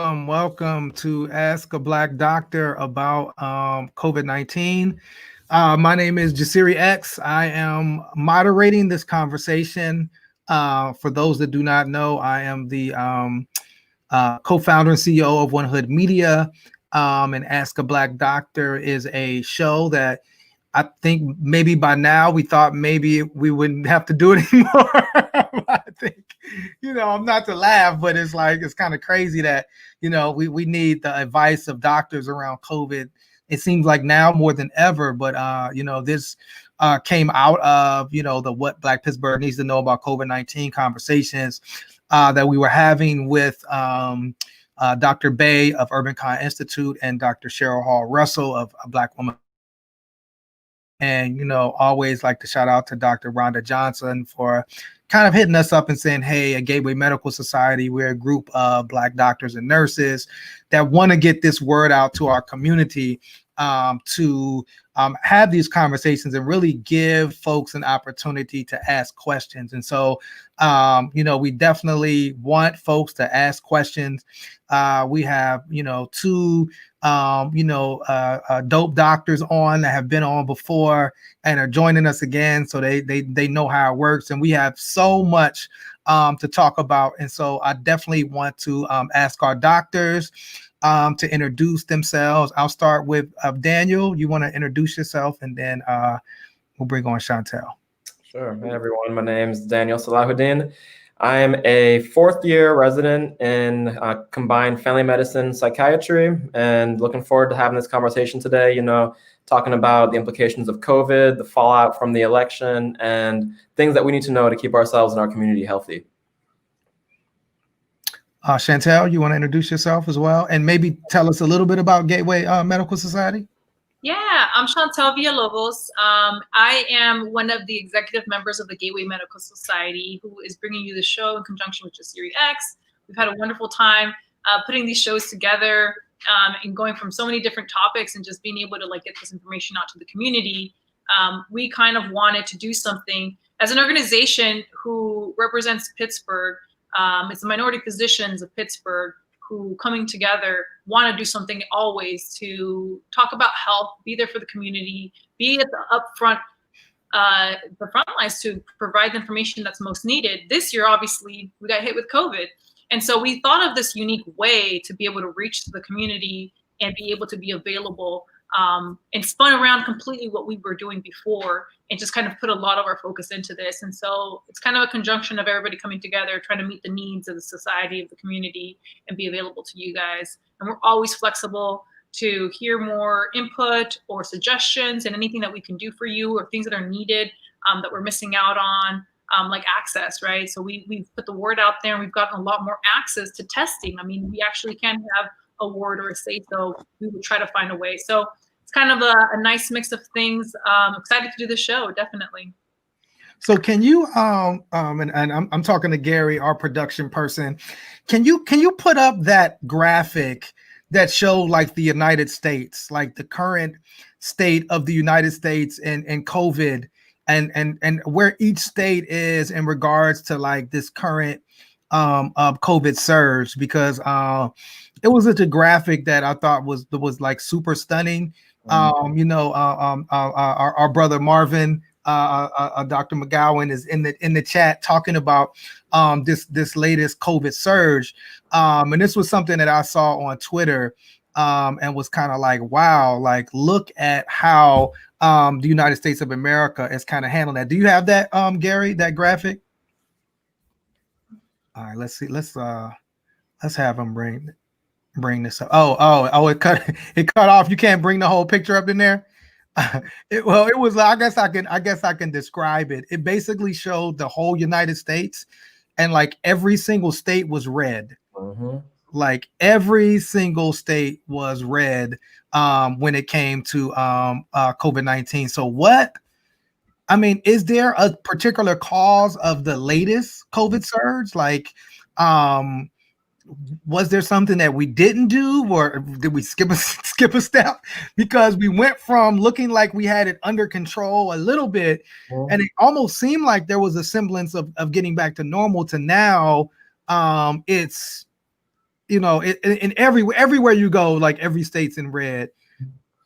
Welcome to Ask a Black Doctor about COVID-19. My name is Jasiri X. I am moderating this conversation. For those that do not know, I am the co-founder and CEO of One Hood Media. And Ask a Black Doctor is a show that I think maybe by now we thought maybe we wouldn't have to do it anymore. I think, I'm not to laugh, but it's like, it's kind of crazy that, we need the advice of doctors around COVID. It seems like now more than ever, but, this came out of, the What Black Pittsburgh Needs to Know About COVID-19 conversations that we were having with Dr. Bay of Urban Con Institute and Dr. Cheryl Hall Russell of A Black Woman. And, always like to shout out to Dr. Rhonda Johnson for kind of hitting us up and saying, hey, at Gateway Medical Society, we're a group of Black doctors and nurses that want to get this word out to our community to have these conversations and really give folks an opportunity to ask questions. And so, we definitely want folks to ask questions. We have, two dope doctors on that have been on before and are joining us again, so they know how it works, and we have so much to talk about. And so I definitely want to ask our doctors to introduce themselves. I'll start with Daniel. You want to introduce yourself, and then we'll bring on Shantal. Sure. Hey everyone, my name is Daniel Salahuddin. I'm a fourth-year resident in combined family medicine psychiatry, and looking forward to having this conversation today, talking about the implications of COVID, the fallout from the election, and things that we need to know to keep ourselves and our community healthy. Shantal, you want to introduce yourself as well, and maybe tell us a little bit about Gateway Medical Society? Yeah, I'm Shantal Villalobos. I am one of the executive members of the Gateway Medical Society, who is bringing you the show in conjunction with Jasiri X. We've had a wonderful time putting these shows together and going from so many different topics and just being able to get this information out to the community. We kind of wanted to do something as an organization who represents Pittsburgh. It's the minority physicians of Pittsburgh who, coming together, want to do something always to talk about health, be there for the community, be at the upfront, the front lines to provide the information that's most needed. This year, obviously, we got hit with COVID. And so we thought of this unique way to be able to reach the community and be able to be available, and spun around completely what we were doing before and just kind of put a lot of our focus into this. And so it's kind of a conjunction of everybody coming together, trying to meet the needs of the society, of the community, and be available to you guys. And we're always flexible to hear more input or suggestions and anything that we can do for you or things that are needed that we're missing out on, like access, right? So we've put the word out there and we've gotten a lot more access to testing. I mean, we actually can have a word or a say, so we would try to find a way. So it's kind of a nice mix of things. Excited to do the show, definitely. So can you and I'm talking to Gary, our production person. Can you put up that graphic that showed like the United States, like the current state of the United States and COVID and where each state is in regards to like this current COVID surge? Because it was such a graphic that I thought was like super stunning. Our brother Marvin, Dr. McGowan, is in the chat talking about this latest COVID surge, and this was something that I saw on Twitter, and was kind of like, wow, like look at how the United States of America is kind of handling that. Do you have that, Gary, that graphic? All right, let's see. Let's have him bring this up. Oh, it cut off. You can't bring the whole picture up in there. It was, I guess I can describe it. It basically showed the whole United States, and like every single state was red. Mm-hmm. Like every single state was red when it came to COVID-19. So is there a particular cause of the latest COVID surge? Like, was there something that we didn't do, or did we skip a step? Because we went from looking like we had it under control a little bit, and it almost seemed like there was a semblance of getting back to normal, to now it's in everywhere you go, like every state's in red.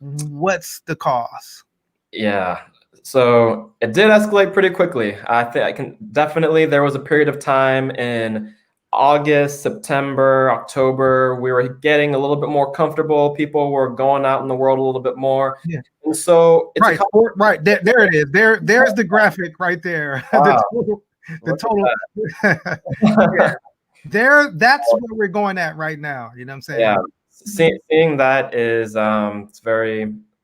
What's the cause? Yeah. So it did escalate pretty quickly. I think I can definitely, there was a period of time in August, September, October, we were getting a little bit more comfortable. People were going out in the world a little bit more. Yeah. And so it's right. There it is. There's the graphic right there. Wow. the total. Yeah. That's where we're going at right now. You know what I'm saying? Yeah. Seeing that is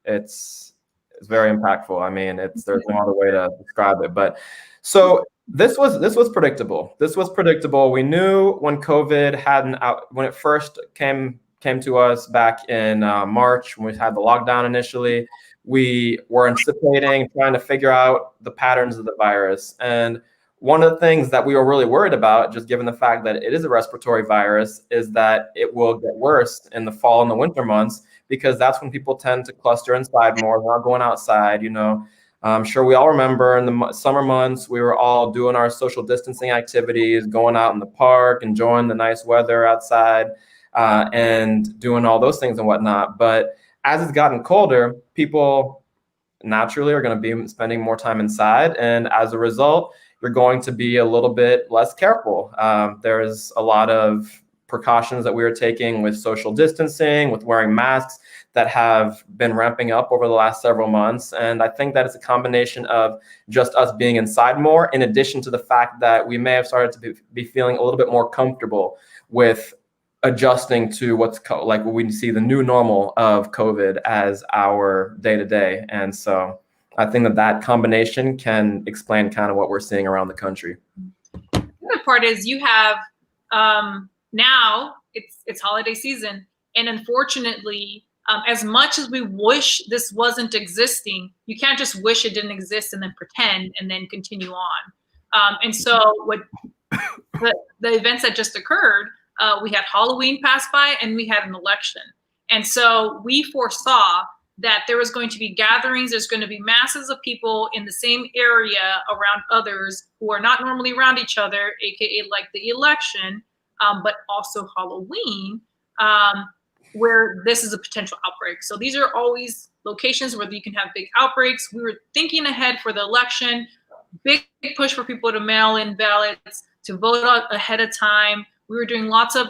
it's very impactful. I mean, there's no other way to describe it. But so this was predictable. This was predictable. We knew when COVID when it first came to us back in March, when we had the lockdown initially, we were anticipating, trying to figure out the patterns of the virus. And one of the things that we were really worried about, just given the fact that it is a respiratory virus, is that it will get worse in the fall and the winter months, because that's when people tend to cluster inside more. They're not going outside, I'm sure we all remember in the summer months, we were all doing our social distancing activities, going out in the park, enjoying the nice weather outside, and doing all those things and whatnot. But as it's gotten colder, people naturally are going to be spending more time inside. And as a result, you're going to be a little bit less careful. There's a lot of precautions that we are taking with social distancing, with wearing masks, that have been ramping up over the last several months. And I think that it's a combination of just us being inside more, in addition to the fact that we may have started to be feeling a little bit more comfortable with adjusting to like what we see the new normal of COVID as our day-to-day. And so I think that combination can explain kind of what we're seeing around the country. The other part is you have now it's holiday season, and unfortunately, as much as we wish this wasn't existing, you can't just wish it didn't exist and then pretend and then continue on. And so what the events that just occurred, we had Halloween pass by and we had an election. And so we foresaw that there was going to be gatherings, there's going to be masses of people in the same area around others who are not normally around each other, aka like the election, but also Halloween, where this is a potential outbreak. So these are always locations where you can have big outbreaks. We were thinking ahead for the election, big push for people to mail in ballots, to vote out ahead of time. We were doing lots of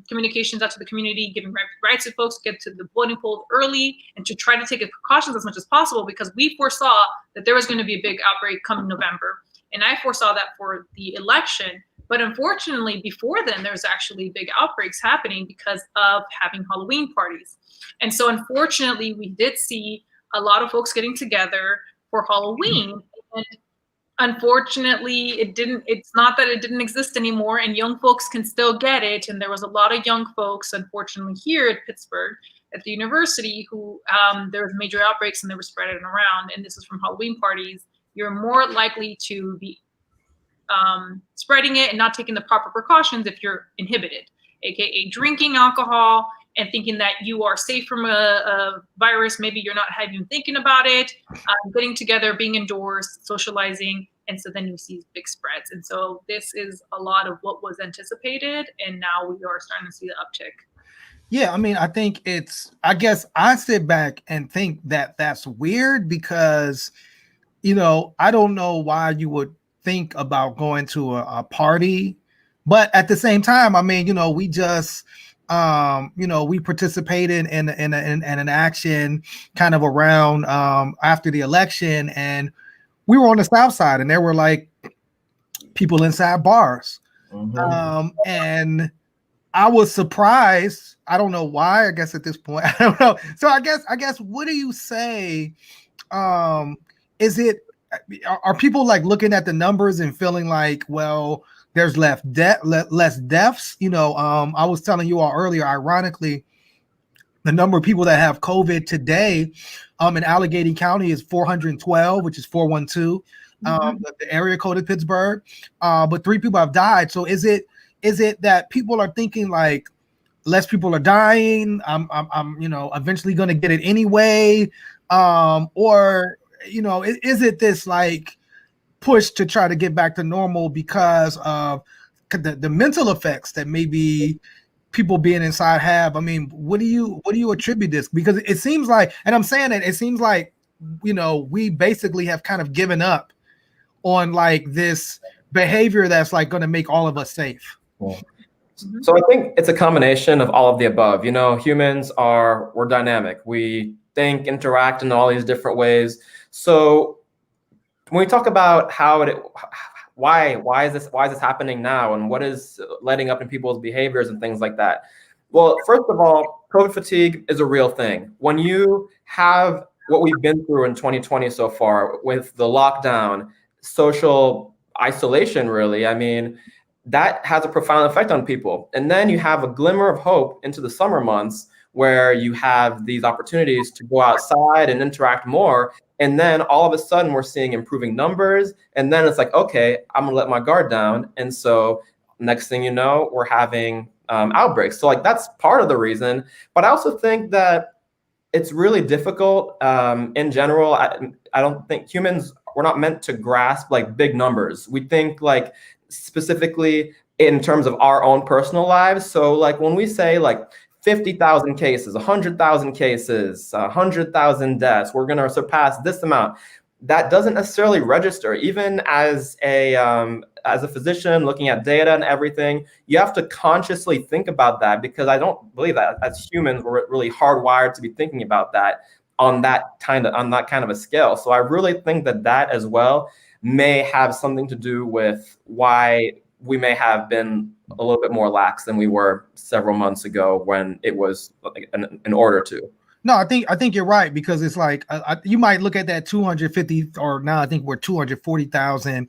communications out to the community, giving rights to folks to get to the voting polls early and to try to take precautions as much as possible, because we foresaw that there was going to be a big outbreak come November. And I foresaw that for the election. But unfortunately, before then, there's actually big outbreaks happening because of having Halloween parties. And so unfortunately, we did see a lot of folks getting together for Halloween. And unfortunately, it's not that it didn't exist anymore, and young folks can still get it. And there was a lot of young folks, unfortunately, here at Pittsburgh, at the university, who there was major outbreaks and they were spreading around. And this is from Halloween parties. You're more likely to be spreading it and not taking the proper precautions if you're inhibited, aka drinking alcohol and thinking that you are safe from a virus. Maybe you're not even thinking about it, getting together, being indoors, socializing, and so then you see big spreads. And so this is a lot of what was anticipated, and now we are starting to see the uptick. Yeah, I mean, I think I guess I sit back and think that that's weird because, I don't know why you would think about going to a party, but at the same time, I mean, we just we participated in an action kind of around after the election, and we were on the South Side, and there were like people inside bars, and I was surprised. I don't know why. I guess at this point, I don't know. So I guess, what do you say? Is it? Are people like looking at the numbers and feeling like, well, there's less deaths? I was telling you all earlier, ironically, the number of people that have COVID today in Allegheny County is 412, which is 412, the area code of Pittsburgh. But 3 people have died. So is it that people are thinking like less people are dying? I'm eventually going to get it anyway, or is it this like push to try to get back to normal because of the mental effects that maybe people being inside have? I mean, what do you attribute this? Because it seems like, and I'm saying that it seems like, we basically have kind of given up on like this behavior that's like going to make all of us safe. Yeah. So I think it's a combination of all of the above. Humans we're dynamic. We think, interact in all these different ways. So when we talk about why is this happening now, and what is letting up in people's behaviors and things like that? Well, first of all, COVID fatigue is a real thing. When you have what we've been through in 2020 so far with the lockdown, social isolation, really, I mean, that has a profound effect on people. And then you have a glimmer of hope into the summer months where you have these opportunities to go outside and interact more. And then all of a sudden we're seeing improving numbers. And then it's like, okay, I'm gonna let my guard down. And so next thing you know, we're having outbreaks. So like that's part of the reason. But I also think that it's really difficult in general. I don't think we're not meant to grasp like big numbers. We think like specifically in terms of our own personal lives. So like when we say like 50,000 cases, 100,000 cases, 100,000 deaths, we're going to surpass this amount. That doesn't necessarily register. Even as a physician looking at data and everything, you have to consciously think about that, because I don't believe that as humans we're really hardwired to be thinking about that on that kind of a scale. So I really think that as well may have something to do with why we may have been a little bit more lax than we were several months ago when it was an order to. No, I think you're right, because it's like you might look at that 250, or now I think we're 240,000.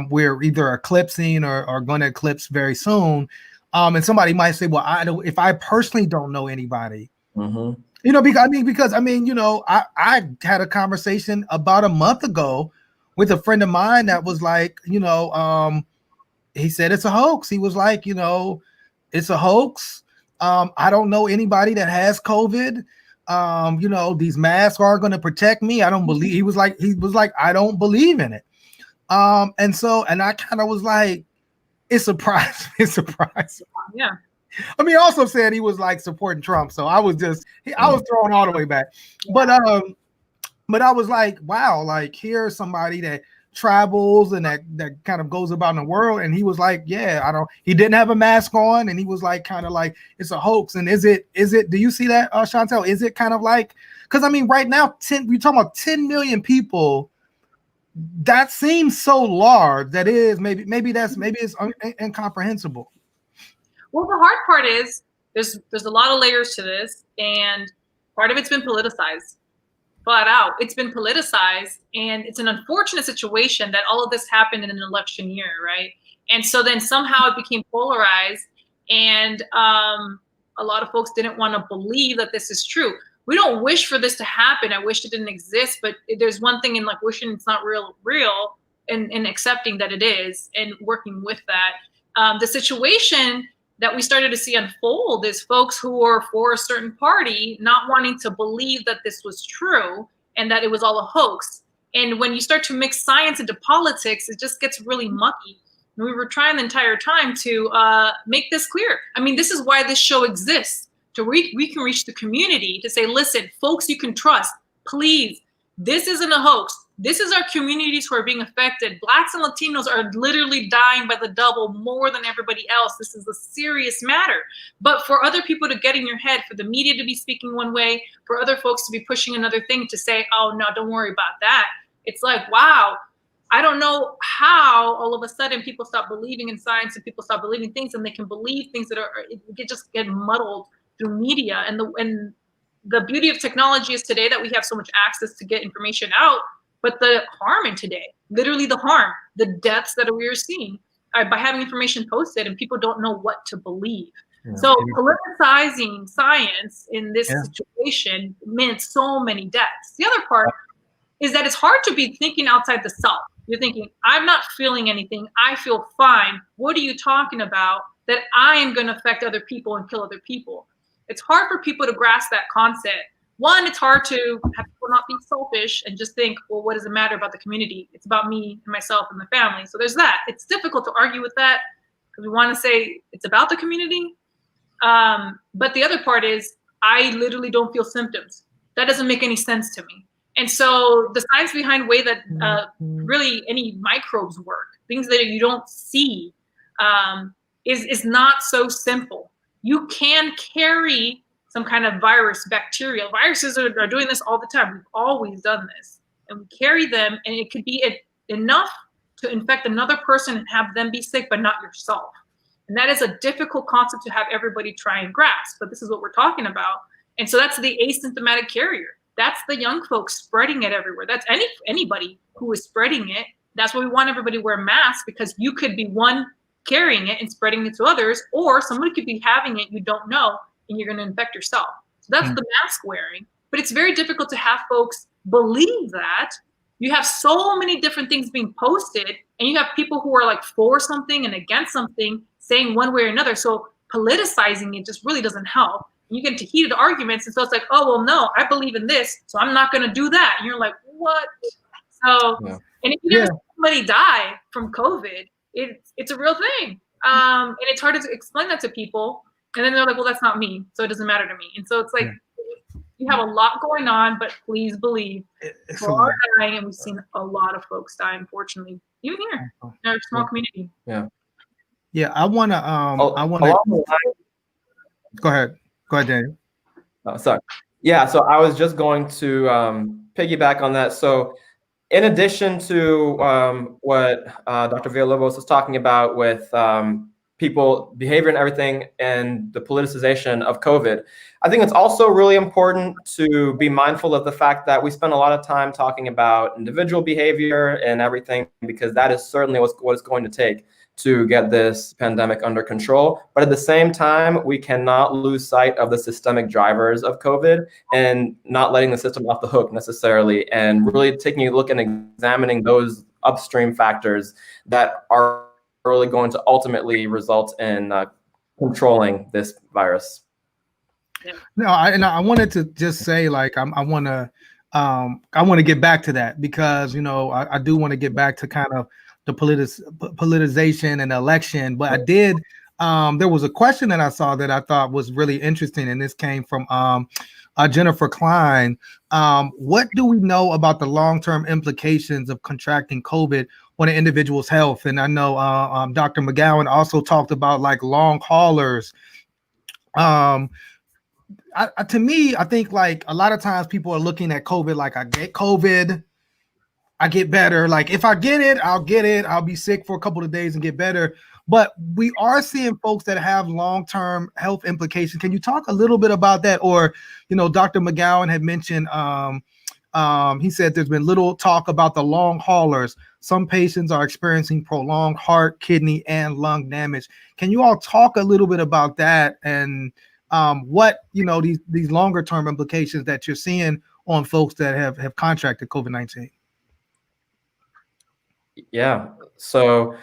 We're either eclipsing or going to eclipse very soon. And somebody might say, well, if I personally don't know anybody, because I had a conversation about a month ago with a friend of mine that was like, he said it's a hoax. He was like, it's a hoax. I don't know anybody that has COVID. These masks are going to protect me. I don't believe. He was like, I don't believe in it. And I kind of was like, it's surprising. It's surprising. Yeah. I mean, he also said he was like supporting Trump. So I was thrown all the way back. Yeah. But I was like, wow, like here's somebody that travels and that kind of goes about in the world, and he was like, he didn't have a mask on, and he was like kind of like it's a hoax. And is it do you see that, Shantal? Is it kind of like, because I mean right now we're talking about 10 million people. That seems so large. That is maybe it's incomprehensible. Well, the hard part is there's a lot of layers to this, and part of it's been politicized. Flat out, it's been politicized, and it's an unfortunate situation that all of this happened in an election year, right? And so then somehow it became polarized, and a lot of folks didn't want to believe that this is true. We don't wish for this to happen. I wish it didn't exist, but there's one thing in like wishing it's not real, and accepting that it is and working with that. The situation that we started to see unfold is folks who are for a certain party not wanting to believe that this was true and that it was all a hoax. And when you start to mix science into politics, it just gets really mucky. And we were trying the entire time to make this clear. I mean, this is why this show exists, to we can reach the community to say, listen, folks you can trust, please, this isn't a hoax. This is our communities who are being affected. Blacks and Latinos are literally dying by the double more than everybody else. This is a serious matter. But for other people to get in your head, for the media to be speaking one way, for other folks to be pushing another thing to say, oh, no, don't worry about that. It's like, wow, I don't know how all of a sudden people stop believing in science and people stop believing things, and they can believe things that just get muddled through media. And the beauty of technology is today that we have so much access to get information out. But the harm in today, literally the harm, the deaths that we are seeing by having information posted and people don't know what to believe. Yeah. So politicizing science in this situation meant so many deaths. The other part is that it's hard to be thinking outside the self. You're thinking, I'm not feeling anything. I feel fine. What are you talking about that I am going to affect other people and kill other people? It's hard for people to grasp that concept. One, it's hard to have people not be selfish and just think, well, what does it matter about the community? It's about me and myself and the family. So there's that. It's difficult to argue with that because we want to say it's about the community. But the other part is I literally don't feel symptoms. That doesn't make any sense to me. And so the science behind the way that really any microbes work, things that you don't see, is not so simple. You can carry some kind of virus, bacteria. Viruses are doing this all the time. We've always done this. And we carry them, and it could be enough to infect another person and have them be sick, but not yourself. And that is a difficult concept to have everybody try and grasp, but this is what we're talking about. And so that's the asymptomatic carrier. That's the young folks spreading it everywhere. That's anybody who is spreading it. That's why we want everybody to wear masks, because you could be one carrying it and spreading it to others, or somebody could be having it, you don't know, and you're going to infect yourself. So that's the mask wearing. But it's very difficult to have folks believe that. You have so many different things being posted, and you have people who are like for something and against something, saying one way or another. So politicizing it just really doesn't help. You get into heated arguments, and so it's like, oh, well, no, I believe in this, so I'm not going to do that. And you're like, what? So, and if you never see somebody die from COVID, it's a real thing. And it's hard to explain that to people. And then they're like, well, that's not me, so it doesn't matter to me. And so it's like, you have a lot going on, but please believe people are dying, and we've seen a lot of folks die, unfortunately, even here in our small community. Yeah, I want to. Go ahead, Daniel. Sorry. Yeah, so I was just going to piggyback on that. So, in addition to what Dr. Villalobos was talking about with people behavior and everything, and the politicization of COVID, I think it's also really important to be mindful of the fact that we spend a lot of time talking about individual behavior and everything, because that is certainly what it's going to take to get this pandemic under control. But at the same time, we cannot lose sight of the systemic drivers of COVID and not letting the system off the hook necessarily, and really taking a look and examining those upstream factors that are really going to ultimately result in controlling this virus. No, I wanted to just say, like, I want to get back to that, because I do want to get back to kind of the politicization and election. But I did. There was a question that I saw that I thought was really interesting, and this came from Jennifer Klein. What do we know about the long-term implications of contracting COVID on an individual's health? And I know Dr. McGowan also talked about like long haulers. To me, I think like a lot of times people are looking at COVID like, I get COVID, I get better. Like if I get it, I'll be sick for a couple of days and get better. But we are seeing folks that have long-term health implications. Can you talk a little bit about that? Or, Dr. McGowan had mentioned, he said there's been little talk about the long haulers. Some patients are experiencing prolonged heart, kidney, and lung damage. Can you all talk a little bit about that, and what these longer term implications that you're seeing on folks that have contracted COVID-19? Yeah. So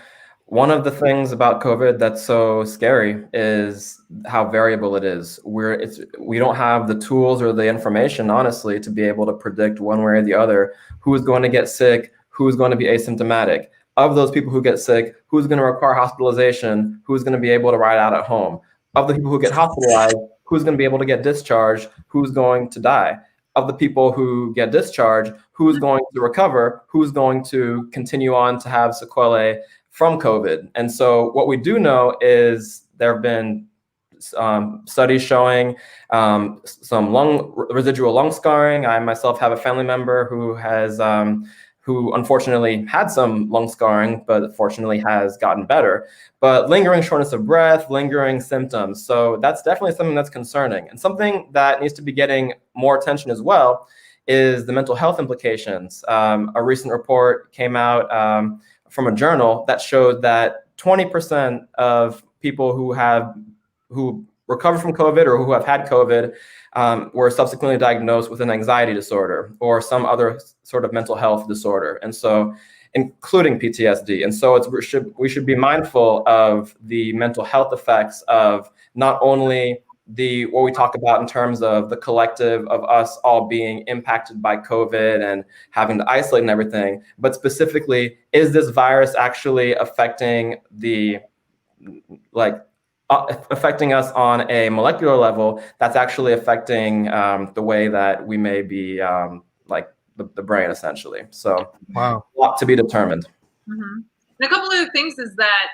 one of the things about COVID that's so scary is how variable it is. We don't have the tools or the information, honestly, to be able to predict one way or the other who's going to get sick, who's going to be asymptomatic. Of those people who get sick, who's going to require hospitalization, who's going to be able to ride out at home. Of the people who get hospitalized, who's going to be able to get discharged, who's going to die. Of the people who get discharged, who's going to recover, who's going to continue on to have sequelae from COVID. And so what we do know is there have been studies showing some residual lung scarring. I myself have a family member who has who unfortunately had some lung scarring, but fortunately has gotten better. But lingering shortness of breath, lingering symptoms. So that's definitely something that's concerning. And something that needs to be getting more attention as well is the mental health implications. A recent report came out from a journal that showed that 20% of people who recovered from COVID or who have had COVID were subsequently diagnosed with an anxiety disorder or some other sort of mental health disorder, and so including PTSD. And so we should be mindful of the mental health effects of not only what we talk about in terms of the collective of us all being impacted by COVID and having to isolate and everything, but specifically, is this virus actually affecting the affecting us on a molecular level, that's actually affecting the way that we may be like the brain, essentially. So Wow. a lot to be determined. Mm-hmm. And a couple of things is that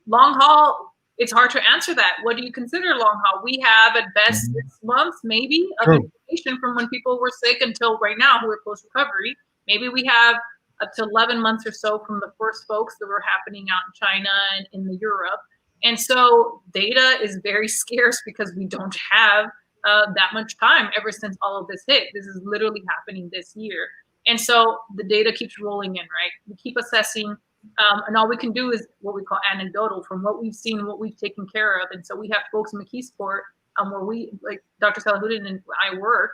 long haul, it's hard to answer that. What do you consider long haul? We have at best 6 months, maybe, of information from when people were sick until right now who are post recovery. Maybe we have up to 11 months or so from the first folks that were happening out in China and in Europe. And so data is very scarce because we don't have that much time ever since all of this hit. This is literally happening this year. And so the data keeps rolling in, right? We keep assessing, and all we can do is what we call anecdotal from what we've seen, what we've taken care of. And so we have folks in McKeesport where we, like Dr. Salahuddin and I work,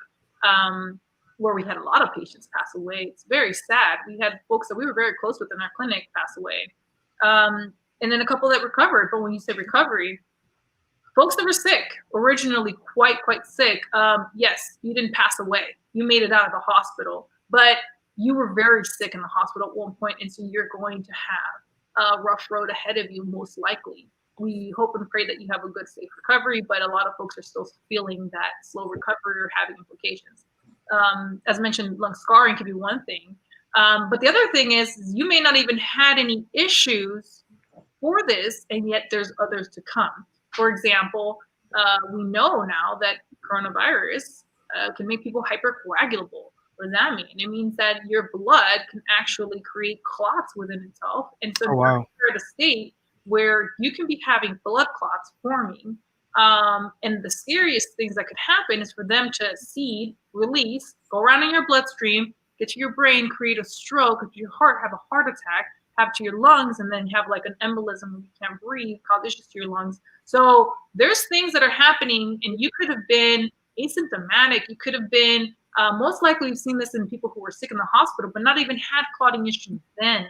where we had a lot of patients pass away. It's very sad. We had folks that we were very close with in our clinic pass away. And then a couple that recovered. But when you say recovery, folks that were sick, originally quite sick, yes, you didn't pass away. You made it out of the hospital, but you were very sick in the hospital at one point, and so you're going to have a rough road ahead of you, most likely. We hope and pray that you have a good, safe recovery, but a lot of folks are still feeling that slow recovery or having implications. As mentioned, lung scarring can be one thing, but the other thing is you may not even had any issues for this, and yet there's others to come. For example, we know now that coronavirus can make people hypercoagulable. What does that mean? It means that your blood can actually create clots within itself. And so you're at a state where you can be having blood clots forming. And the scariest things that could happen is for them to seed, release, go around in your bloodstream, get to your brain, create a stroke, get to your heart, have a heart attack, have to your lungs, and then have like an embolism when you can't breathe, cause issues to your lungs. So there's things that are happening, and you could have been asymptomatic. You could have been, most likely we've seen this in people who were sick in the hospital, but not even had clotting issues then,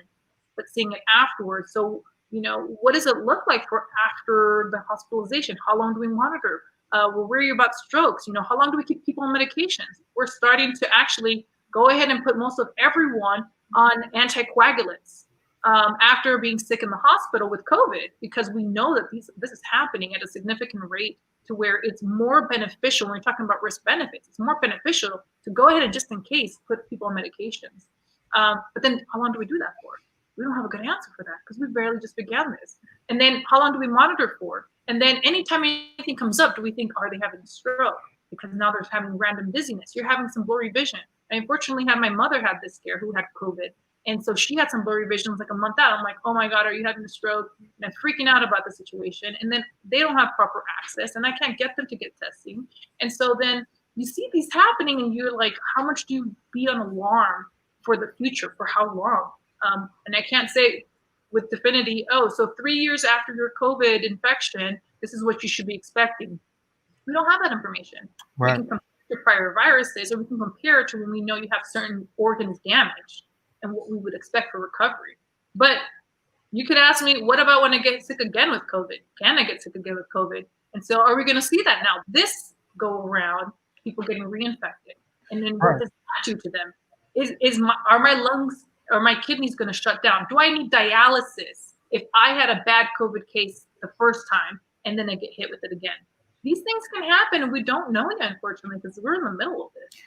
but seeing it afterwards. So, you know, what does it look like for after the hospitalization? How long do we monitor? We're worried about strokes. You know, how long do we keep people on medications? We're starting to actually go ahead and put most of everyone on anticoagulants after being sick in the hospital with COVID, because we know that this is happening at a significant rate to where it's more beneficial when we're talking about risk benefits. It's more beneficial to go ahead and just in case put people on medications. But then how long do we do that for? We don't have a good answer for that because we barely just began this. And then how long do we monitor for? And then anytime anything comes up, do we think, are they having a stroke? Because now they're having random dizziness. You're having some blurry vision. I unfortunately had my mother had this scare who had COVID. And so she had some blurry vision like a month out. I'm like, oh my God, are you having a stroke? And I'm freaking out about the situation. And then they don't have proper access and I can't get them to get testing. And so then you see these happening and you're like, how much do you be on alarm for the future? For how long? And I can't say with definity, oh, so 3 years after your COVID infection, this is what you should be expecting. We don't have that information. Right. We can compare to prior viruses, or we can compare it to when we know you have certain organs damaged and what we would expect for recovery. But you could ask me, what about when I get sick again with COVID? Can I get sick again with COVID? And so are we going to see that now? This go around, people getting reinfected. And then what does that do to them? Are my lungs or my kidneys going to shut down? Do I need dialysis if I had a bad COVID case the first time and then I get hit with it again? These things can happen and we don't know yet, unfortunately, because we're in the middle of this.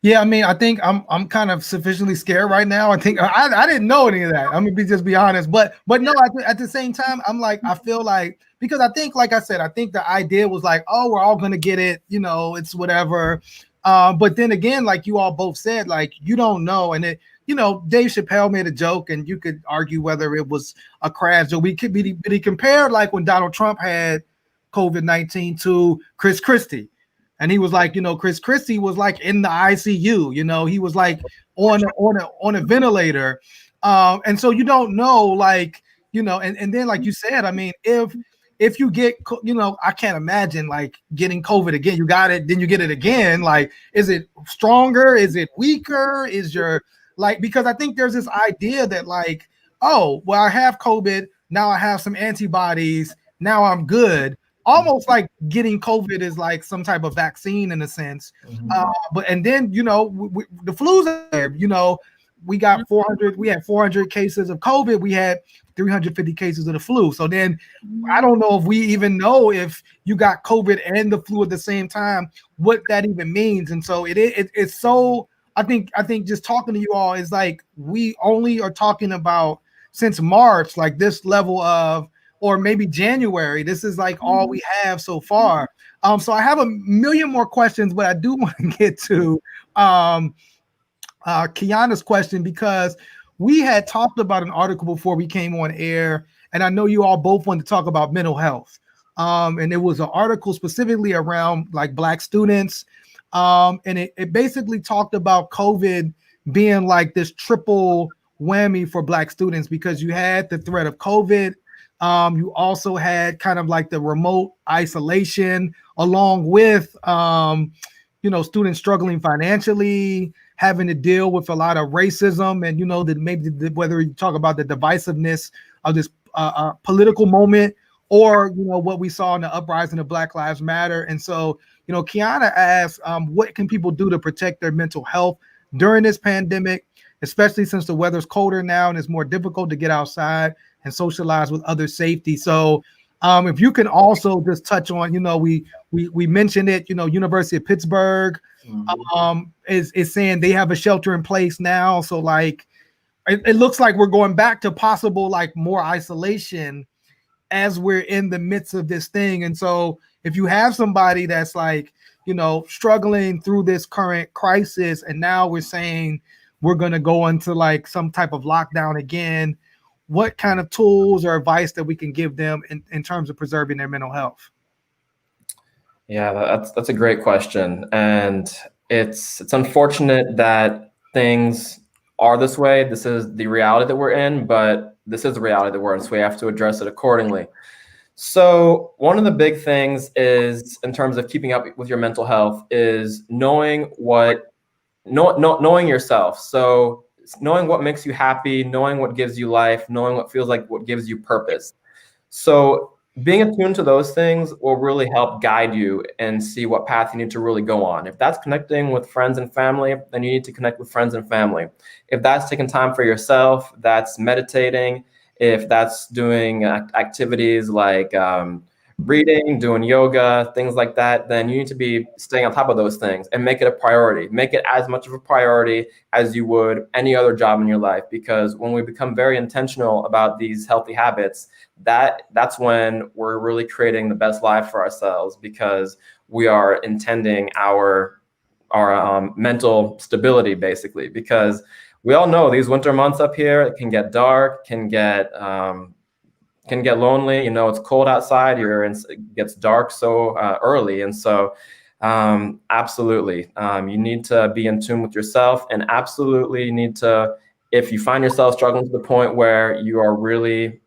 Yeah, I mean, I think I'm kind of sufficiently scared right now. I think I didn't know any of that. I'm gonna just be honest, but no, at the same time, I'm like, I feel like, because I think, like I said, I think the idea was like, oh, we're all gonna get it, you know, it's whatever. But then again, like you all both said, like you don't know, and it, you know, Dave Chappelle made a joke, and you could argue whether it was a crash joke. But he compared like when Donald Trump had COVID-19 to Chris Christie. And he was like, you know, Chris Christie was like in the ICU, you know, he was like on a ventilator. And so you don't know, like, you know, and then like you said, I mean, if you get, you know, I can't imagine like getting COVID again. You got it, then you get it again. Like, is it stronger? Is it weaker? Is your like, because I think there's this idea that like, oh, well, I have COVID. Now I have some antibodies. Now I'm good. Almost like getting COVID is like some type of vaccine in a sense. But and then, you know, the flu's there, you know, we got 400, we had 400 cases of COVID, we had 350 cases of the flu. So then I don't know if we even know if you got COVID and the flu at the same time, what that even means. And so it's so, I think just talking to you all is like, we only are talking about since March, like this level of, or maybe January, this is like all we have so far. So I have a million more questions, but I do want to get to Kiana's question, because we had talked about an article before we came on air, and I know you all both want to talk about mental health. And it was an article specifically around like Black students. And it basically talked about COVID being like this triple whammy for Black students, because you had the threat of COVID. You also had kind of like the remote isolation, along with, students struggling financially, having to deal with a lot of racism, and, whether you talk about the divisiveness of this political moment, or, what we saw in the uprising of Black Lives Matter. And so, Kiana asked, what can people do to protect their mental health during this pandemic, especially since the weather's colder now and it's more difficult to get outside and socialize with other safety. So if you can also just touch on, we mentioned it, University of Pittsburgh is saying they have a shelter in place now. So like, it looks like we're going back to possible like more isolation as we're in the midst of this thing. And so if you have somebody that's like, struggling through this current crisis, and now we're saying we're going to go into like some type of lockdown again, what kind of tools or advice that we can give them in terms of preserving their mental health? Yeah, that's a great question. And it's unfortunate that things are this way. This is the reality that we're in, but this is the reality that we're in, so we have to address it accordingly. So one of the big things is, in terms of keeping up with your mental health, is knowing yourself. So knowing what makes you happy, knowing what gives you life, knowing what feels like what gives you purpose. So being attuned to those things will really help guide you and see what path you need to really go on. If that's connecting with friends and family, then you need to connect with friends and family. If that's taking time for yourself, that's meditating. If that's doing activities like reading, doing yoga, things like that, then you need to be staying on top of those things and make it a priority. Make it as much of a priority as you would any other job in your life, because when we become very intentional about these healthy habits, that's when we're really creating the best life for ourselves, because we are intending our mental stability, basically. Because we all know these winter months up here, it can get dark, can get lonely. It's cold outside. It gets dark so early, and so absolutely, you need to be in tune with yourself, and absolutely need to. If you find yourself struggling to the point where you are really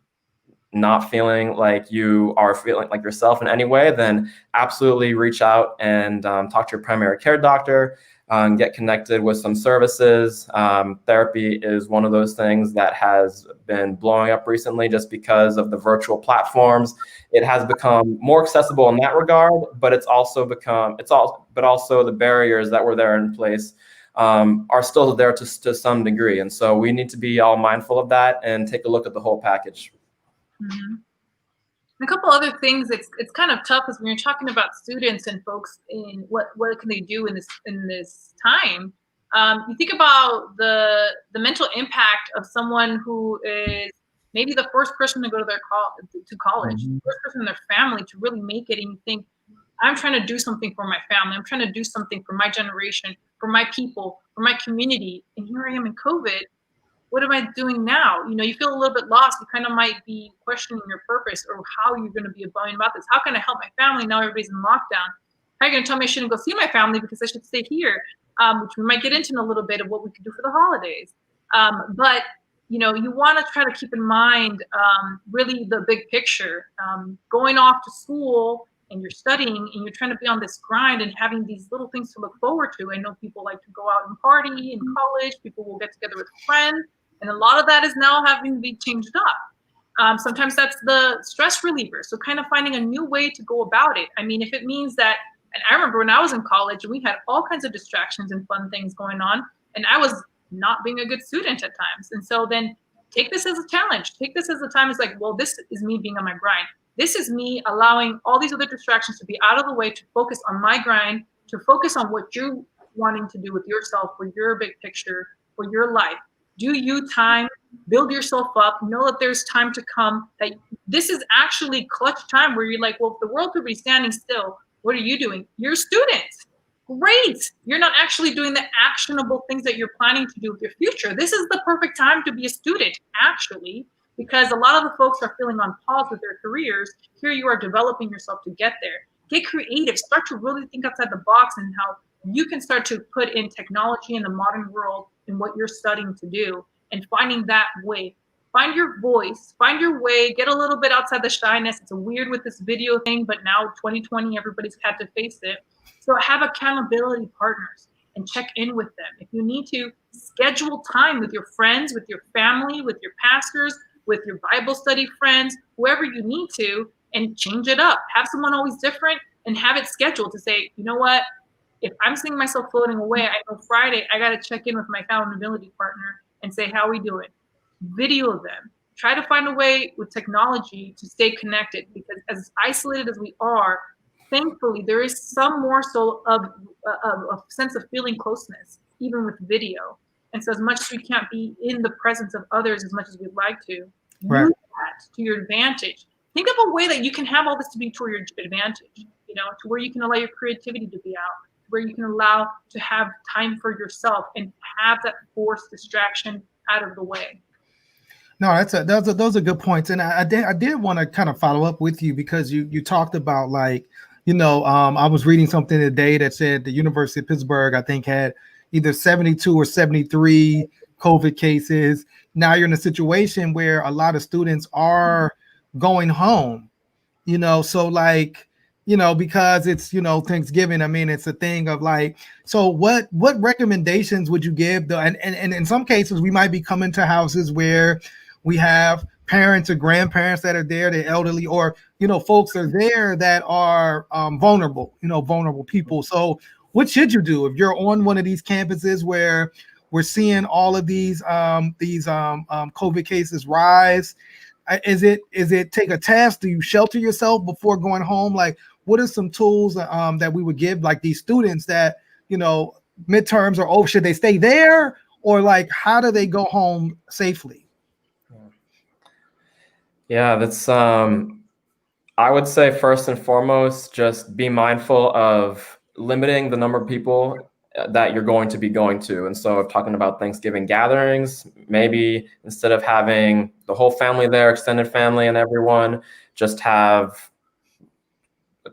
not feeling like you are feeling like yourself in any way, then absolutely reach out and talk to your primary care doctor. Get connected with some services. Therapy is one of those things that has been blowing up recently just because of the virtual platforms. It has become more accessible in that regard, but also the barriers that were there in place are still there to some degree. And so we need to be all mindful of that and take a look at the whole package. Mm-hmm. A couple other things, it's kind of tough, is when you're talking about students and folks in what can they do in this time. You think about the mental impact of someone who is maybe the first person to go to college, the first person in their family to really make it, and you think, I'm trying to do something for my family, I'm trying to do something for my generation, for my people, for my community, and here I am in COVID. What am I doing now? You feel a little bit lost. You kind of might be questioning your purpose, or how you're going to be going about this. How can I help my family now everybody's in lockdown? How are you going to tell me I shouldn't go see my family because I should stay here? Which we might get into in a little bit of what we could do for the holidays. But you want to try to keep in mind really the big picture. Going off to school and you're studying and you're trying to be on this grind and having these little things to look forward to. I know people like to go out and party in college. People will get together with friends. And a lot of that is now having to be changed up. Sometimes that's the stress reliever. So kind of finding a new way to go about it. I mean, if it means that, and I remember when I was in college, we had all kinds of distractions and fun things going on. And I was not being a good student at times. And so then take this as a challenge. Take this as a time. It's like, well, this is me being on my grind. This is me allowing all these other distractions to be out of the way to focus on my grind, to focus on what you're wanting to do with yourself, for your big picture, for your life. Do you time, build yourself up, know that there's time to come, that this is actually clutch time where you're like, well, if the world could be standing still, what are you doing? You're a student. Great. You're not actually doing the actionable things that you're planning to do with your future. This is the perfect time to be a student, actually, because a lot of the folks are feeling on pause with their careers. Here you are developing yourself to get there. Get creative. Start to really think outside the box and how you can start to put in technology in the modern world in what you're studying to do, and finding that way. Find your voice, find your way, get a little bit outside the shyness. It's weird with this video thing, but now 2020, everybody's had to face it. So have accountability partners and check in with them. If you need to, schedule time with your friends, with your family, with your pastors, with your Bible study friends, whoever you need to, and change it up. Have someone always different and have it scheduled to say, you know what? If I'm seeing myself floating away, I know Friday, I got to check in with my accountability partner and say, how are we doing? Video them. Try to find a way with technology to stay connected, because as isolated as we are, thankfully, there is some more so of a sense of feeling closeness, even with video. And so as much as we can't be in the presence of others as much as we'd like to, use that to your advantage. Think of a way that you can have all this to be to your advantage, you know, to where you can allow your creativity to be out, where you can allow to have time for yourself and have that forced distraction out of the way. No, those are good points. And I did want to kind of follow up with you, because you talked about, like, you know, I was reading something today that said the University of Pittsburgh, I think, had either 72 or 73 COVID cases. Now you're in a situation where a lot of students are going home, you know, so like, you know, because it's, you know, Thanksgiving. I mean, it's a thing of like, so what recommendations would you give? And in some cases, we might be coming to houses where we have parents or grandparents that are there, the elderly, or, you know, folks are there that are vulnerable, you know, vulnerable people. So what should you do if you're on one of these campuses where we're seeing all of these COVID cases rise? Is it take a test? Do you shelter yourself before going home? Like, what are some tools that we would give, like, these students that, you know, midterms are over? Should they stay there, or like, how do they go home safely? Yeah, that's I would say first and foremost, just be mindful of limiting the number of people that you're going to be going to. And so if talking about Thanksgiving gatherings, maybe instead of having the whole family there, extended family and everyone, just have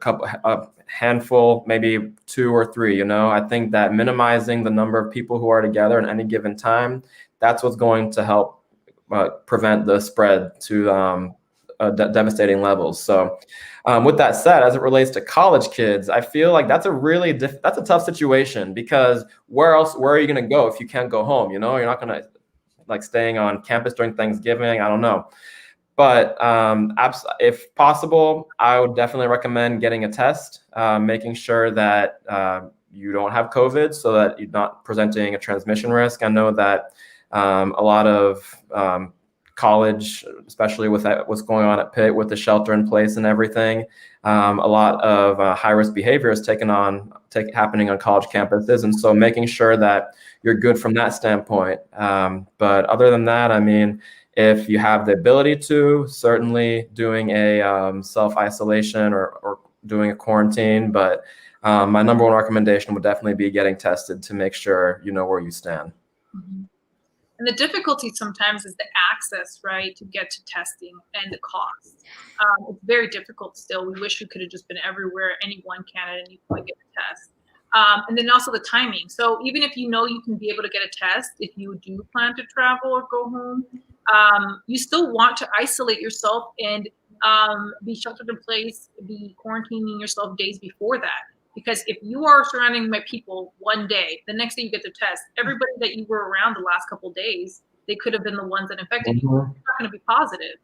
a handful, maybe 2 or 3, you know. I think that minimizing the number of people who are together at any given time, that's what's going to help prevent the spread to devastating levels. So with that said, as it relates to college kids, I feel like that's a really that's a tough situation, because where are you going to go if you can't go home? You know, you're not going to, like, staying on campus during Thanksgiving. I don't know. But if possible, I would definitely recommend getting a test, making sure that you don't have COVID, so that you're not presenting a transmission risk. I know that a lot of college, especially with what's going on at Pitt with the shelter in place and everything, a lot of high-risk behavior is happening on college campuses. And so making sure that you're good from that standpoint. But other than that, I mean, if you have the ability to, certainly doing a self-isolation or doing a quarantine. But my number one recommendation would definitely be getting tested to make sure you know where you stand. Mm-hmm. And the difficulty sometimes is the access, right, to get to testing, and the cost. It's very difficult still. We wish we could have just been everywhere. Anyone can at any point get a test. And then also the timing. So even if you know you can be able to get a test, if you do plan to travel or go home, you still want to isolate yourself and be sheltered in place, be quarantining yourself days before that. Because if you are surrounding by people one day, the next day you get the test, everybody that you were around the last couple of days, they could have been the ones that infected you. It's not going to be positive.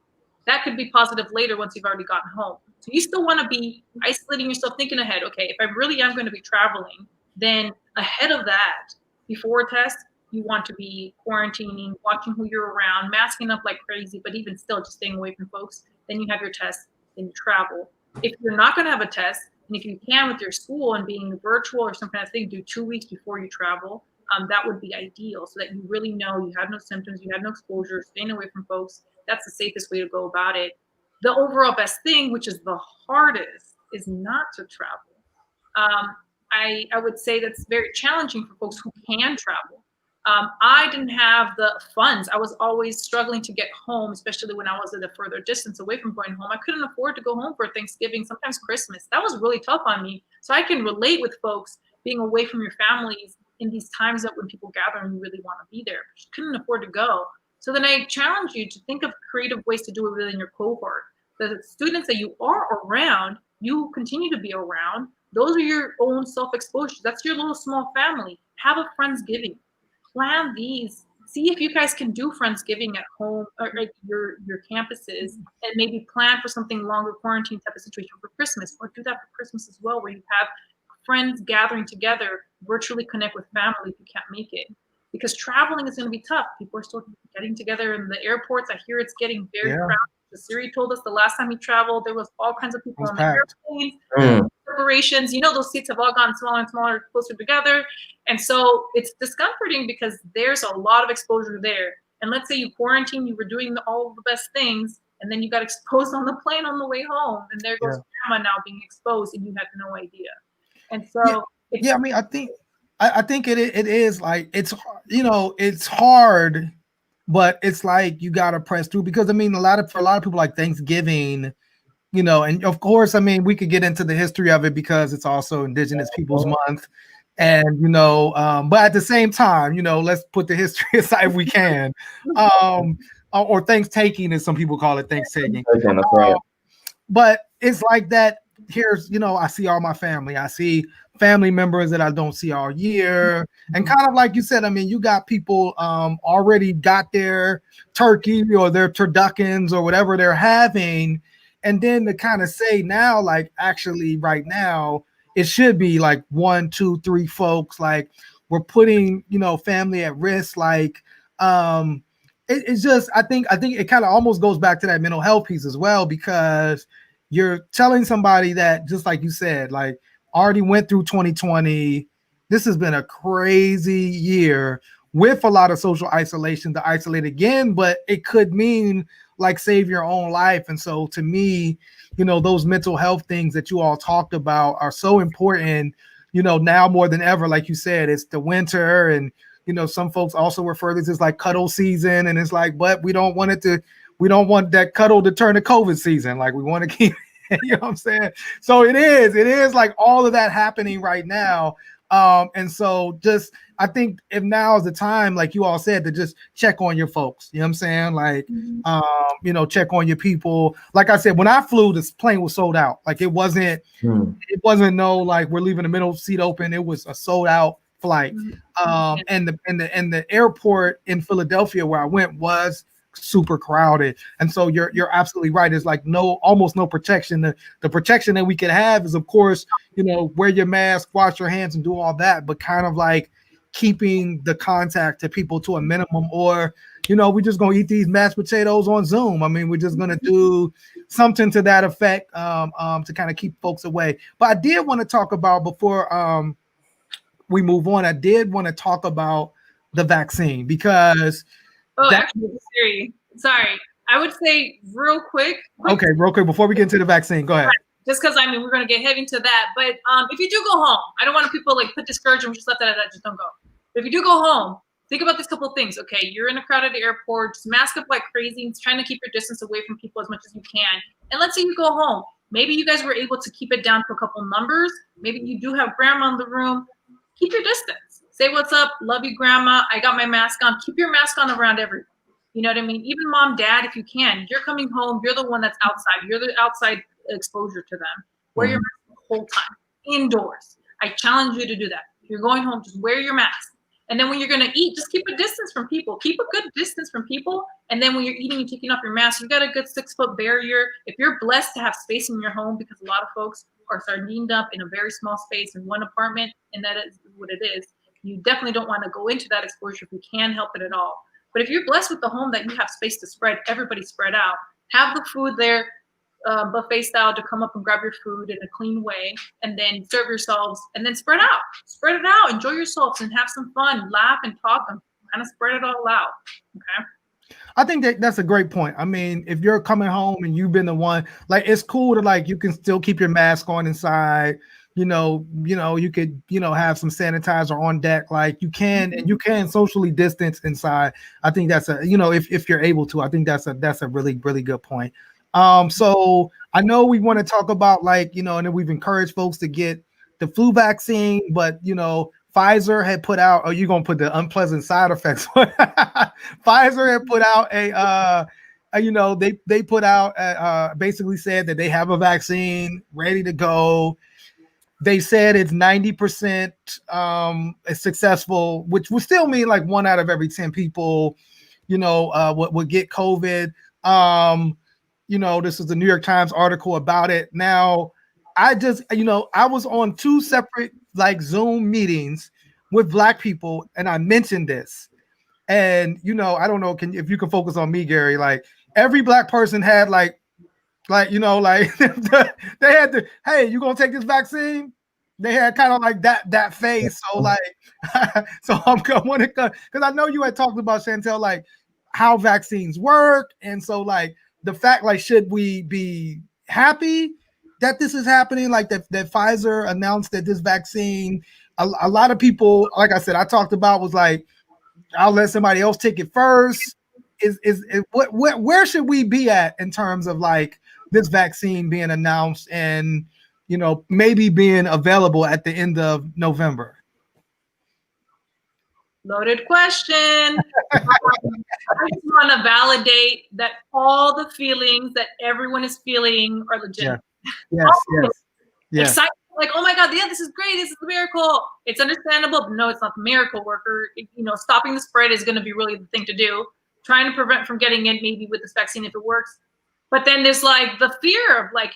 That could be positive later once you've already gotten home. So you still want to be isolating yourself, thinking ahead. Okay, if I really am going to be traveling, then ahead of that, before a test, you want to be quarantining, watching who you're around, masking up like crazy, but even still just staying away from folks. Then you have your test, then you travel. If you're not going to have a test, and if you can with your school and being virtual or some kind of thing, do 2 weeks before you travel. That would be ideal so that you really know you have no symptoms, you have no exposure, staying away from folks. That's the safest way to go about it. The overall best thing, which is the hardest, is not to travel. I would say that's very challenging for folks who can travel. I didn't have the funds. I was always struggling to get home, especially when I was at a further distance away from going home. I couldn't afford to go home for Thanksgiving, sometimes Christmas. That was really tough on me. So I can relate with folks being away from your families in these times that when people gather and you really want to be there, but you couldn't afford to go. So then I challenge you to think of creative ways to do it within your cohort. The students that you are around, you continue to be around. Those are your own self-exposures. That's your little small family. Have a Friendsgiving. Plan these. See if you guys can do Friendsgiving at home or at your campuses, and maybe plan for something longer quarantine type of situation for Christmas, or do that for Christmas as well, where you have friends gathering together, virtually connect with family if you can't make it. Because traveling is going to be tough. People are still getting together in the airports. I hear it's getting very crowded. Jasiri told us the last time he traveled, there was all kinds of people on the airplanes, separations. You know, those seats have all gotten smaller and smaller, closer together. And so it's discomforting because there's a lot of exposure there. And let's say you quarantine, you were doing all of the best things, and then you got exposed on the plane on the way home. And there goes grandma now being exposed, and you had no idea. And so, I mean, I think it is like, it's, you know, it's hard, but it's like you gotta press through, because I mean, for a lot of people, like Thanksgiving, you know, and of course, I mean, we could get into the history of it because it's also Indigenous Peoples Month, and you know, but at the same time, you know, let's put the history aside if we can, or Thanksgiving, as some people call it, Thanksgiving. But it's like that. Here's, you know, I see all my family. I see family members that I don't see all year. And kind of like you said, I mean, you got people already got their turkey or their turduckens or whatever they're having. And then to kind of say now, like, actually right now, it should be like 1, 2, 3 folks. Like, we're putting, you know, family at risk. Like, it's just, I think it kind of almost goes back to that mental health piece as well, because you're telling somebody that, just like you said, like, already went through 2020. This has been a crazy year with a lot of social isolation to isolate again, but it could mean like save your own life. And so to me, you know, those mental health things that you all talked about are so important, you know, now more than ever. Like you said, it's the winter, and, you know, some folks also refer to this as like cuddle season. And it's like, but we don't want that cuddle to turn to COVID season. Like, we want to keep, you know what I'm saying? So it is like all of that happening right now. And so just, I think if now is the time, like you all said, to just check on your folks, you know what I'm saying? Like, you know, check on your people. Like I said, when I flew, this plane was sold out. Like, it wasn't no, like, we're leaving the middle seat open. It was a sold out flight. And the airport in Philadelphia where I went was super crowded. And so you're absolutely right. It's like almost no protection. The protection that we could have is, of course, you know, wear your mask, wash your hands, and do all that, but kind of like keeping the contact to people to a minimum, or, you know, we're just gonna eat these mashed potatoes on Zoom. I mean, we're just gonna do something to that effect, to kind of keep folks away. But I did want to talk about, before we move on, I did want to talk about the vaccine, because actually, sorry. I would say real quick. Okay, real quick, before we get into the vaccine, go ahead. Just because, I mean, we're going to get heavy into that. But if you do go home, I don't want people like put discouragement, just let that, just don't go. But if you do go home, think about these couple of things. Okay, you're in a crowded airport, just mask up like crazy, and trying to keep your distance away from people as much as you can. And let's say you go home. Maybe you guys were able to keep it down to a couple numbers. Maybe you do have grandma in the room. Keep your distance. Say what's up. Love you, grandma. I got my mask on. Keep your mask on around everyone. You know what I mean? Even mom, dad, if you can. You're coming home. You're the one that's outside. You're the outside exposure to them. Wear your mask the whole time. Indoors. I challenge you to do that. If you're going home, just wear your mask. And then when you're going to eat, just keep a distance from people. Keep a good distance from people. And then when you're eating and taking off your mask, you got a good 6-foot barrier. If you're blessed to have space in your home, because a lot of folks are sardined up in a very small space in one apartment, and that is what it is. You definitely don't want to go into that exposure if you can help it at all. But if you're blessed with the home that you have space to spread, everybody spread out. Have the food there, buffet style, to come up and grab your food in a clean way, and then serve yourselves, and then spread out. Spread it out. Enjoy yourselves and have some fun. Laugh and talk and kind of spread it all out. Okay. I think that's a great point. I mean, if you're coming home and you've been the one, like, it's cool to, like, you can still keep your mask on inside. You could, have some sanitizer on deck, like you can, and you can socially distance inside. I think that's if you're able to, I think that's a really, really good point. So I know we want to talk about, like, and then we've encouraged folks to get the flu vaccine, but Pfizer had put out, you're going to put the unpleasant side effects. Pfizer had put out they put out, basically said that they have a vaccine ready to go. They said it's 90% successful, which would still mean like 1 out of every 10 people, would get COVID. This is the New York Times article about it. Now, I just, I was on 2 separate like Zoom meetings with Black people, and I mentioned this. And, I don't know if you can focus on me, Gary, like every Black person had like they had to, hey, you gonna take this vaccine? They had kind of like that face. So like, so I'm going to, because I know you had talked about, Shantal, like how vaccines work. And so like the fact, like, should we be happy that this is happening? Like that Pfizer announced that this vaccine, a lot of people, like I said, I talked about, was like, I'll let somebody else take it first. Where should we be at in terms of like this vaccine being announced and, maybe being available at the end of November? Loaded question. I just want to validate that all the feelings that everyone is feeling are legitimate. Yeah. Yes. Excited, like, oh my God, yeah, this is great. This is a miracle. It's understandable, but no, it's not the miracle worker. Stopping the spread is going to be really the thing to do. Trying to prevent from getting it, maybe with this vaccine if it works. But then there's like the fear of, like,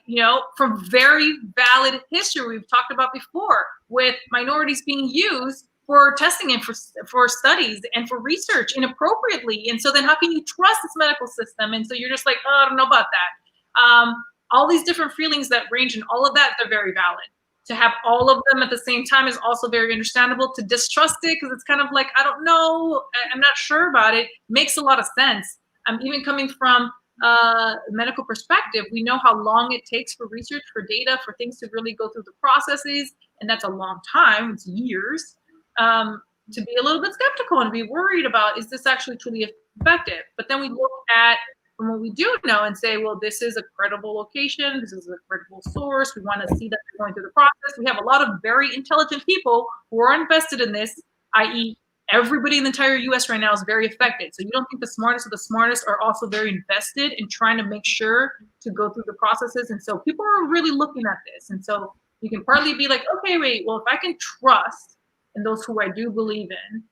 from very valid history we've talked about before, with minorities being used for testing and for studies and for research inappropriately. And so then how can you trust this medical system? And so you're just like, oh, I don't know about that. All these different feelings that range and all of that, they're very valid. To have all of them at the same time is also very understandable. To distrust it, because it's kind of like, I don't know, I'm not sure about it, makes a lot of sense. Even coming from a medical perspective, we know how long it takes for research, for data, for things to really go through the processes. And that's a long time, it's years, to be a little bit skeptical and be worried about, is this actually truly effective? But then we look at from what we do know and say, well, this is a credible location. This is a credible source. We want to see that they're going through the process. We have a lot of very intelligent people who are invested in this, i.e. everybody in the entire US right now is very affected. So you don't think the smartest of the smartest are also very invested in trying to make sure to go through the processes. And so people are really looking at this. And so you can partly be like, okay, wait, well, if I can trust in those who I do believe in,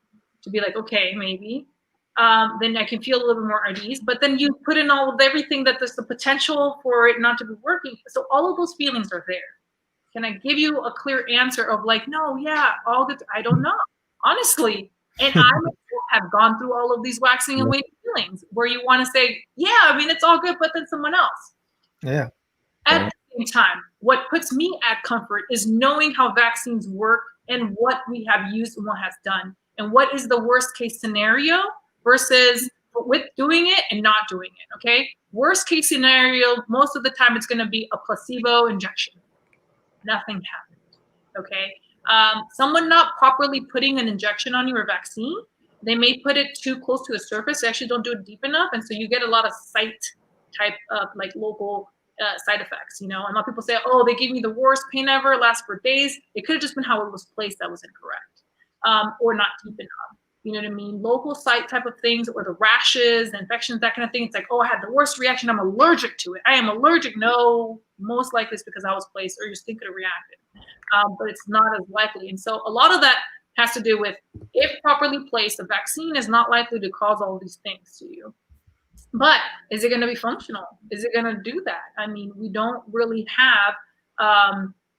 to be like, okay, maybe, then I can feel a little bit more at ease. But then you put in all of everything that there's the potential for it not to be working. So all of those feelings are there. Can I give you a clear answer of like, no, yeah, I don't know, honestly. And I have gone through all of these waxing and waning feelings where you want to say, yeah, I mean, it's all good, but then someone else. Yeah. At the same time, what puts me at comfort is knowing how vaccines work and what we have used and what has done. And what is the worst case scenario versus with doing it and not doing it, okay? Worst case scenario, most of the time it's gonna be a placebo injection. Nothing happened, okay? Someone not properly putting an injection on you or vaccine, they may put it too close to the surface. They actually don't do it deep enough. And so you get a lot of site type of like local side effects, And a lot of people say, oh, they gave me the worst pain ever, lasts for days. It could have just been how it was placed that was incorrect, or not deep enough. You know what I mean? Local site type of things, or the rashes, the infections, that kind of thing. It's like, oh, I had the worst reaction. I'm allergic to it. I am allergic. No, most likely it's because I was placed or your skin could have reacted. But it's not as likely. And so a lot of that has to do with, if properly placed, the vaccine is not likely to cause all these things to you. But is it going to be functional? Is it going to do that? I mean, we don't really have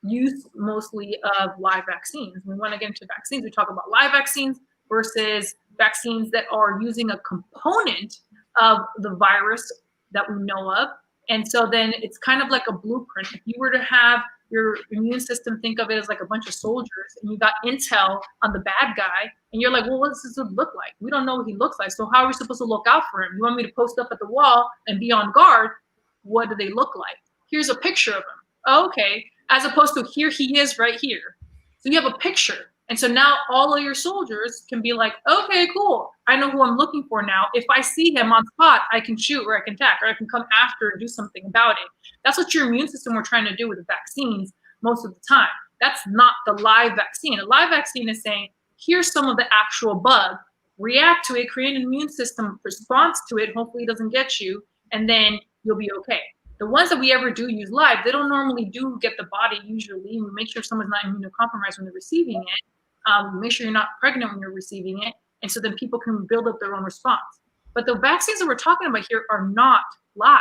use mostly of live vaccines. We want to get into vaccines. We talk about live vaccines versus vaccines that are using a component of the virus that we know of. And so then it's kind of like a blueprint. If you were to have your immune system, think of it as like a bunch of soldiers, and you got intel on the bad guy, and you're like, well, what does this look like? We don't know what he looks like. So how are we supposed to look out for him? You want me to post up at the wall and be on guard? What do they look like? Here's a picture of him. Oh, okay. As opposed to here he is right here. So you have a picture. And so now all of your soldiers can be like, okay, cool. I know who I'm looking for now. If I see him on spot, I can shoot or I can attack or I can come after and do something about it. That's what your immune system we're trying to do with the vaccines most of the time. That's not the live vaccine. A live vaccine is saying, here's some of the actual bug, react to it, create an immune system response to it. Hopefully it doesn't get you, and then you'll be okay. The ones that we ever do use live, they don't normally do get the body usually. We make sure someone's not immunocompromised when they're receiving it. Make sure you're not pregnant when you're receiving it. And so then people can build up their own response. But the vaccines that we're talking about here are not live.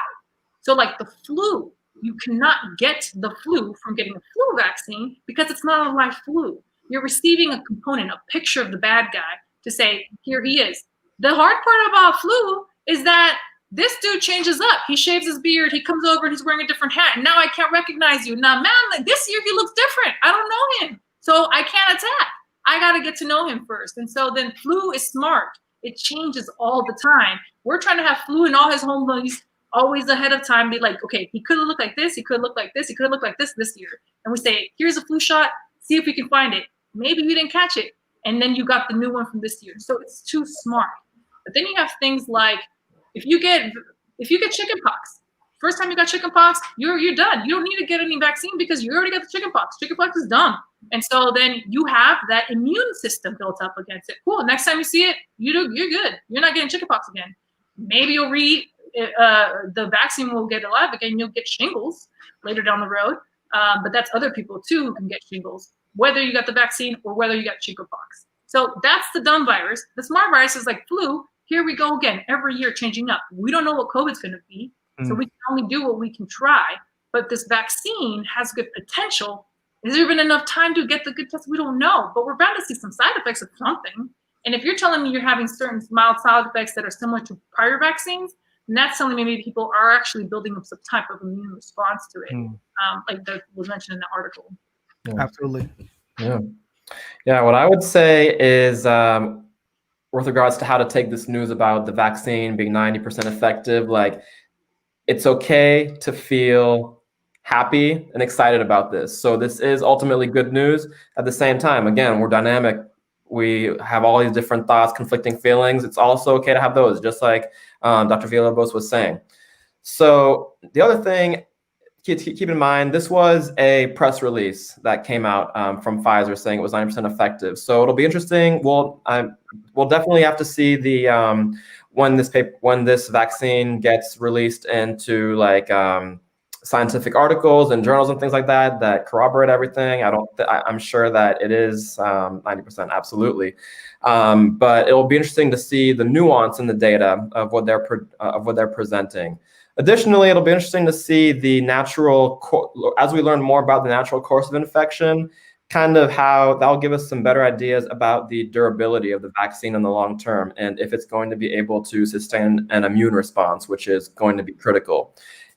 So like the flu, you cannot get the flu from getting a flu vaccine because it's not a live flu. You're receiving a component, a picture of the bad guy to say, here he is. The hard part about flu is that this dude changes up. He shaves his beard. He comes over and he's wearing a different hat. And now I can't recognize you. Now, man, like this year he looks different. I don't know him. So I can't attack. I got to get to know him first. And so then flu is smart. It changes all the time. We're trying to have flu in all his homies always ahead of time. Be like, okay, he could look like this. He could look like this. He could look like this year. And we say, here's a flu shot. See if we can find it. Maybe you didn't catch it. And then you got the new one from this year. So it's too smart. But then you have things like, if you get chickenpox, first time you got chickenpox, you're done. You don't need to get any vaccine because you already got the chickenpox. Chickenpox is dumb. And so then you have that immune system built up against it. Cool. Next time you see it, you're good. You're not getting chickenpox again. Maybe you'll the vaccine will get alive again. You'll get shingles later down the road. But that's other people too who can get shingles, whether you got the vaccine or whether you got chickenpox. So that's the dumb virus. The smart virus is like flu. Here we go again, every year changing up. We don't know what COVID's going to be, so we can only do what we can try. But this vaccine has good potential. Has there been enough time to get the good test? We don't know, but we're bound to see some side effects of something. And if you're telling me you're having certain mild side effects that are similar to prior vaccines, then that's telling me maybe people are actually building up some type of immune response to it, like that was mentioned in the article. Yeah. Absolutely. Yeah. What I would say is, with regards to how to take this news about the vaccine being 90% effective, like it's okay to feel happy and excited about this. So this is ultimately good news. At the same time, again, we're dynamic. We have all these different thoughts, conflicting feelings. It's also okay to have those, just like Dr. Villalobos was saying. So the other thing, keep in mind, this was a press release that came out from Pfizer saying it was 90% effective. So it'll be interesting. We'll definitely have to see the when this vaccine gets released into like scientific articles and journals and things like that corroborate everything. I'm sure that it is 90% absolutely, but it will be interesting to see the nuance in the data of what they're presenting. Additionally, it'll be interesting to see as we learn more about the natural course of infection, kind of how that'll give us some better ideas about the durability of the vaccine in the long term, and if it's going to be able to sustain an immune response, which is going to be critical.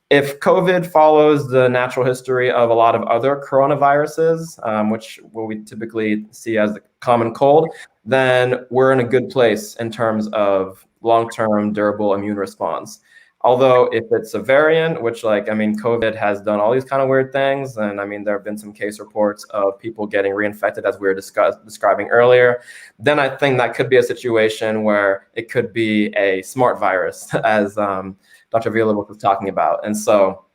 If COVID follows the natural history of a lot of other coronaviruses, which we typically see as the common cold, then we're in a good place in terms of long-term durable immune response. Although if it's a variant, which COVID has done all these kind of weird things. And there have been some case reports of people getting reinfected as we were describing earlier. Then I think that could be a situation where it could be a smart virus, as Dr. Villalobos was talking about. And so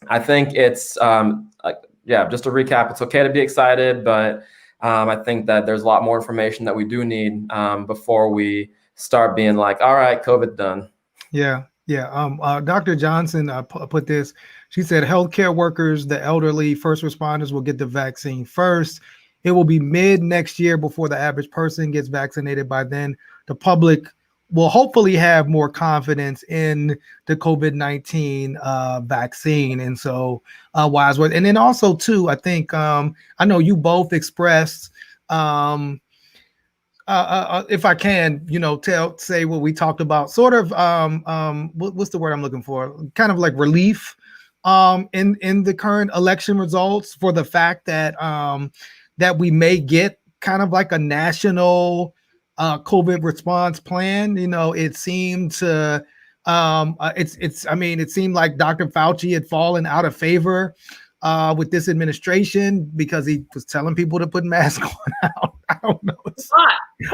I think it's, just to recap, it's okay to be excited, but I think that there's a lot more information that we do need before we start being like, all right, COVID done. Yeah. Yeah. Dr. Johnson put this. She said healthcare workers, the elderly, first responders will get the vaccine first. It will be mid next year before the average person gets vaccinated. By then, the public will hopefully have more confidence in the COVID-19 vaccine. And so wise words. And then also too, I think I know you both expressed if I can, say what we talked about, sort of what's the word I'm looking for? Kind of like relief in the current election results, for the fact that that we may get kind of like a national COVID response plan. It seemed to it seemed like Dr. Fauci had fallen out of favor with this administration because he was telling people to put masks on out. I don't know.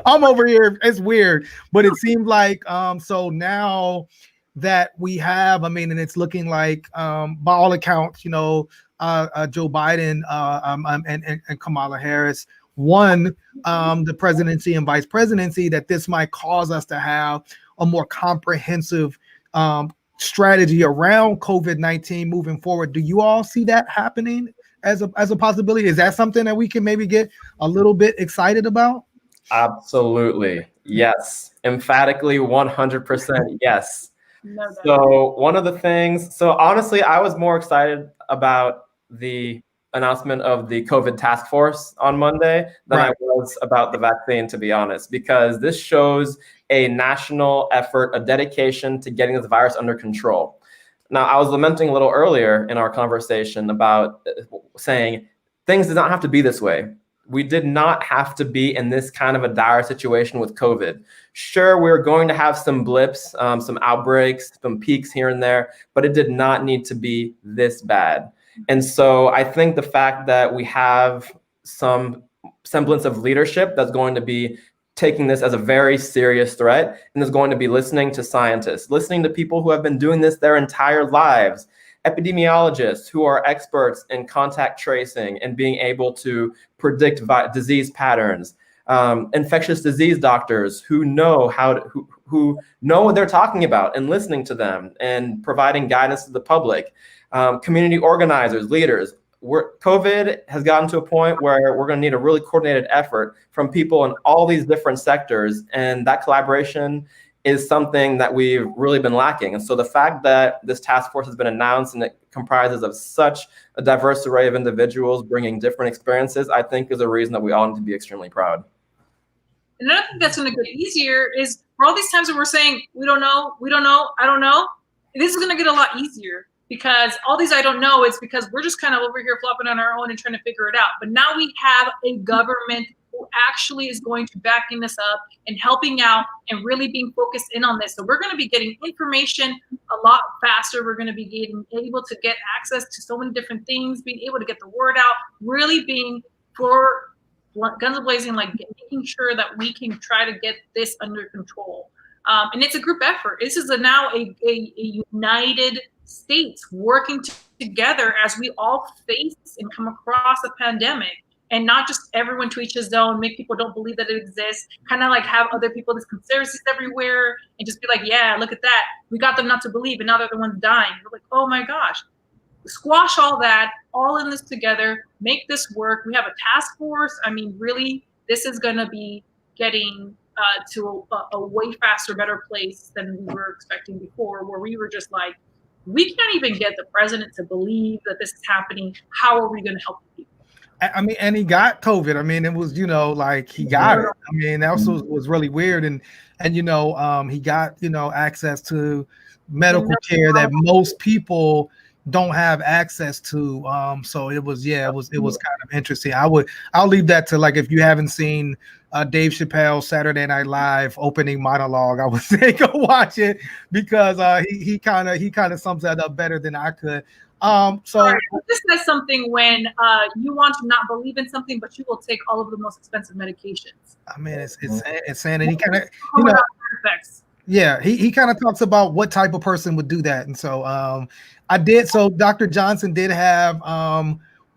I'm over here. It's weird, but it seemed like so now that we have, and it's looking like by all accounts, Joe Biden and Kamala Harris won the presidency and vice presidency, that this might cause us to have a more comprehensive strategy around COVID-19 moving forward. Do you all see that happening as a possibility? Is that something that we can maybe get a little bit excited about? Absolutely. Yes. Emphatically 100% yes. So one of the things, so honestly, I was more excited about the announcement of the COVID task force on Monday than I was about the vaccine, to be honest, because this shows a national effort, a dedication to getting this virus under control. Now, I was lamenting a little earlier in our conversation about saying things did not have to be this way. We did not have to be in this kind of a dire situation with COVID. Sure, we're going to have some blips, some outbreaks, some peaks here and there, but it did not need to be this bad. And so I think the fact that we have some semblance of leadership that's going to be taking this as a very serious threat and is going to be listening to scientists, listening to people who have been doing this their entire lives, epidemiologists who are experts in contact tracing and being able to predict disease patterns, infectious disease doctors who know who know what they're talking about, and listening to them and providing guidance to the public, community organizers, leaders. COVID has gotten to a point where we're going to need a really coordinated effort from people in all these different sectors, and that collaboration is something that we've really been lacking. And so the fact that this task force has been announced and it comprises of such a diverse array of individuals bringing different experiences, I think is a reason that we all need to be extremely proud. Another thing that's going to get easier is for all these times that we're saying, we don't know, I don't know, this is going to get a lot easier, because all these I don't know is because we're just kind of over here flopping on our own and trying to figure it out. But now we have a government who actually is going to backing us up and helping out and really being focused in on this. So we're going to be getting information a lot faster. We're going to be getting able to get access to so many different things, being able to get the word out, really being for guns blazing, like making sure that we can try to get this under control. And it's a group effort. This is now a united states working together as we all face and come across a pandemic, and not just everyone to each his own, make people don't believe that it exists, kind of like have other people, there's conspiracies everywhere, and just be like, yeah, look at that, we got them not to believe, and now they're the ones dying. We're like, oh my gosh, squash all that, all in this together, make this work. We have a task force. Really, this is going to be getting to a way faster, better place than we were expecting before, where we were just like, we can't even get the president to believe that this is happening. How are we going to help people? And he got COVID. It was, like he got it. That was really weird. And he got, access to medical care that most people don't have access to. So it was kind of interesting. I'll leave that to, like, if you haven't seen Dave Chappelle's Saturday Night Live opening monologue, I would say go watch it, because he kind of sums that up better than I could. So this says something when you want to not believe in something, but you will take all of the most expensive medications. It's saying, and he kind of, yeah, he kind of talks about what type of person would do that. And so so Dr. Johnson did have